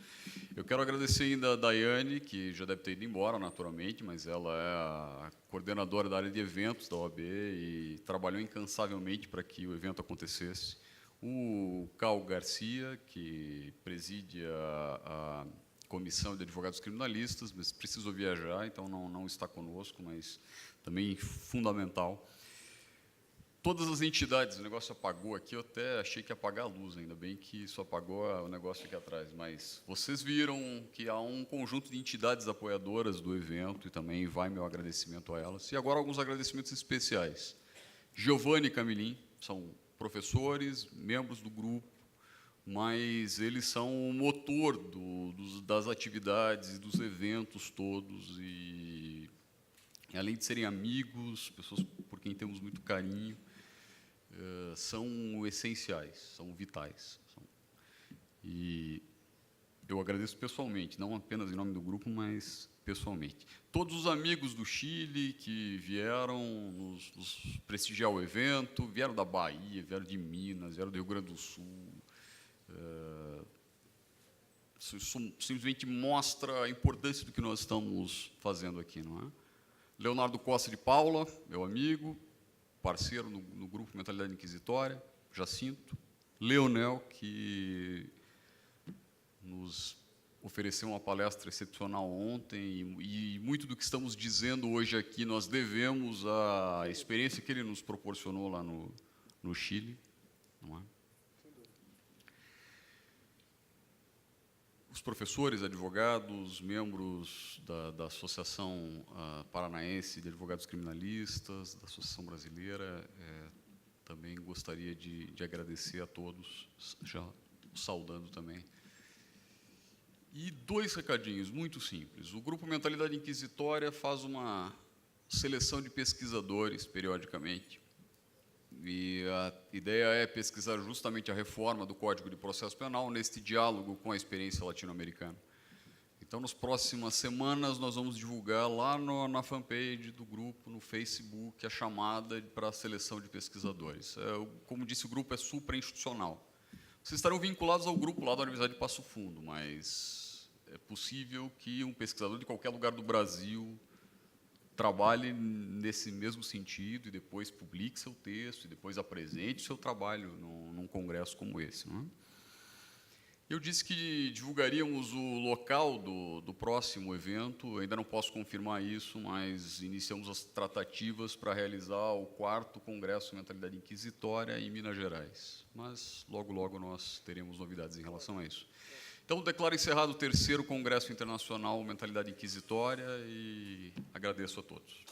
Eu quero agradecer ainda a Daiane, que já deve ter ido embora, naturalmente, mas ela é a coordenadora da área de eventos da OAB e trabalhou incansavelmente para que o evento acontecesse. O Cal Garcia, que preside a Comissão de Advogados Criminalistas, mas precisou viajar, então não está conosco, mas também fundamental. todas as entidades, o negócio apagou aqui, eu até achei que ia apagar a luz, ainda bem que isso apagou o negócio aqui atrás, mas vocês viram que há um conjunto de entidades apoiadoras do evento, e também vai meu agradecimento a elas. E agora alguns agradecimentos especiais. Giovanni e Camilin são professores, membros do grupo, mas eles são o motor das atividades e dos eventos todos, e além de serem amigos, pessoas por quem temos muito carinho, são essenciais, são vitais. E eu agradeço pessoalmente, não apenas em nome do grupo, mas pessoalmente. Todos os amigos do Chile que vieram nos prestigiar o evento, vieram da Bahia, vieram de Minas, vieram do Rio Grande do Sul. Isso simplesmente mostra a importância do que nós estamos fazendo aqui, não é? Leonardo Costa de Paula, meu amigo, parceiro no grupo Mentalidade Inquisitória, Jacinto. Leonel, que nos ofereceu uma palestra excepcional ontem, e muito do que estamos dizendo hoje aqui nós devemos à experiência que ele nos proporcionou lá no Chile, não é? Os professores, advogados, membros da Associação Paranaense de Advogados Criminalistas, da Associação Brasileira, também gostaria de agradecer a todos, já saudando também. E 2 recadinhos muito simples. O Grupo Mentalidade Inquisitória faz uma seleção de pesquisadores, periodicamente, e a ideia é pesquisar justamente a reforma do Código de Processo Penal neste diálogo com a experiência latino-americana. Então, nas próximas semanas, nós vamos divulgar lá na fanpage do grupo, no Facebook, a chamada para a seleção de pesquisadores. Como disse, o grupo é suprainstitucional. Vocês estarão vinculados ao grupo lá da Universidade de Passo Fundo, mas é possível que um pesquisador de qualquer lugar do Brasil trabalhe nesse mesmo sentido e depois publique seu texto e depois apresente seu trabalho num congresso como esse, não é? Eu disse que divulgaríamos o local do próximo evento, ainda não posso confirmar isso, mas iniciamos as tratativas para realizar o 4º Congresso Mentalidade Inquisitória em Minas Gerais, mas logo, logo nós teremos novidades em relação a isso. Então, declaro encerrado o 3º Congresso Internacional Mentalidade Inquisitória e agradeço a todos.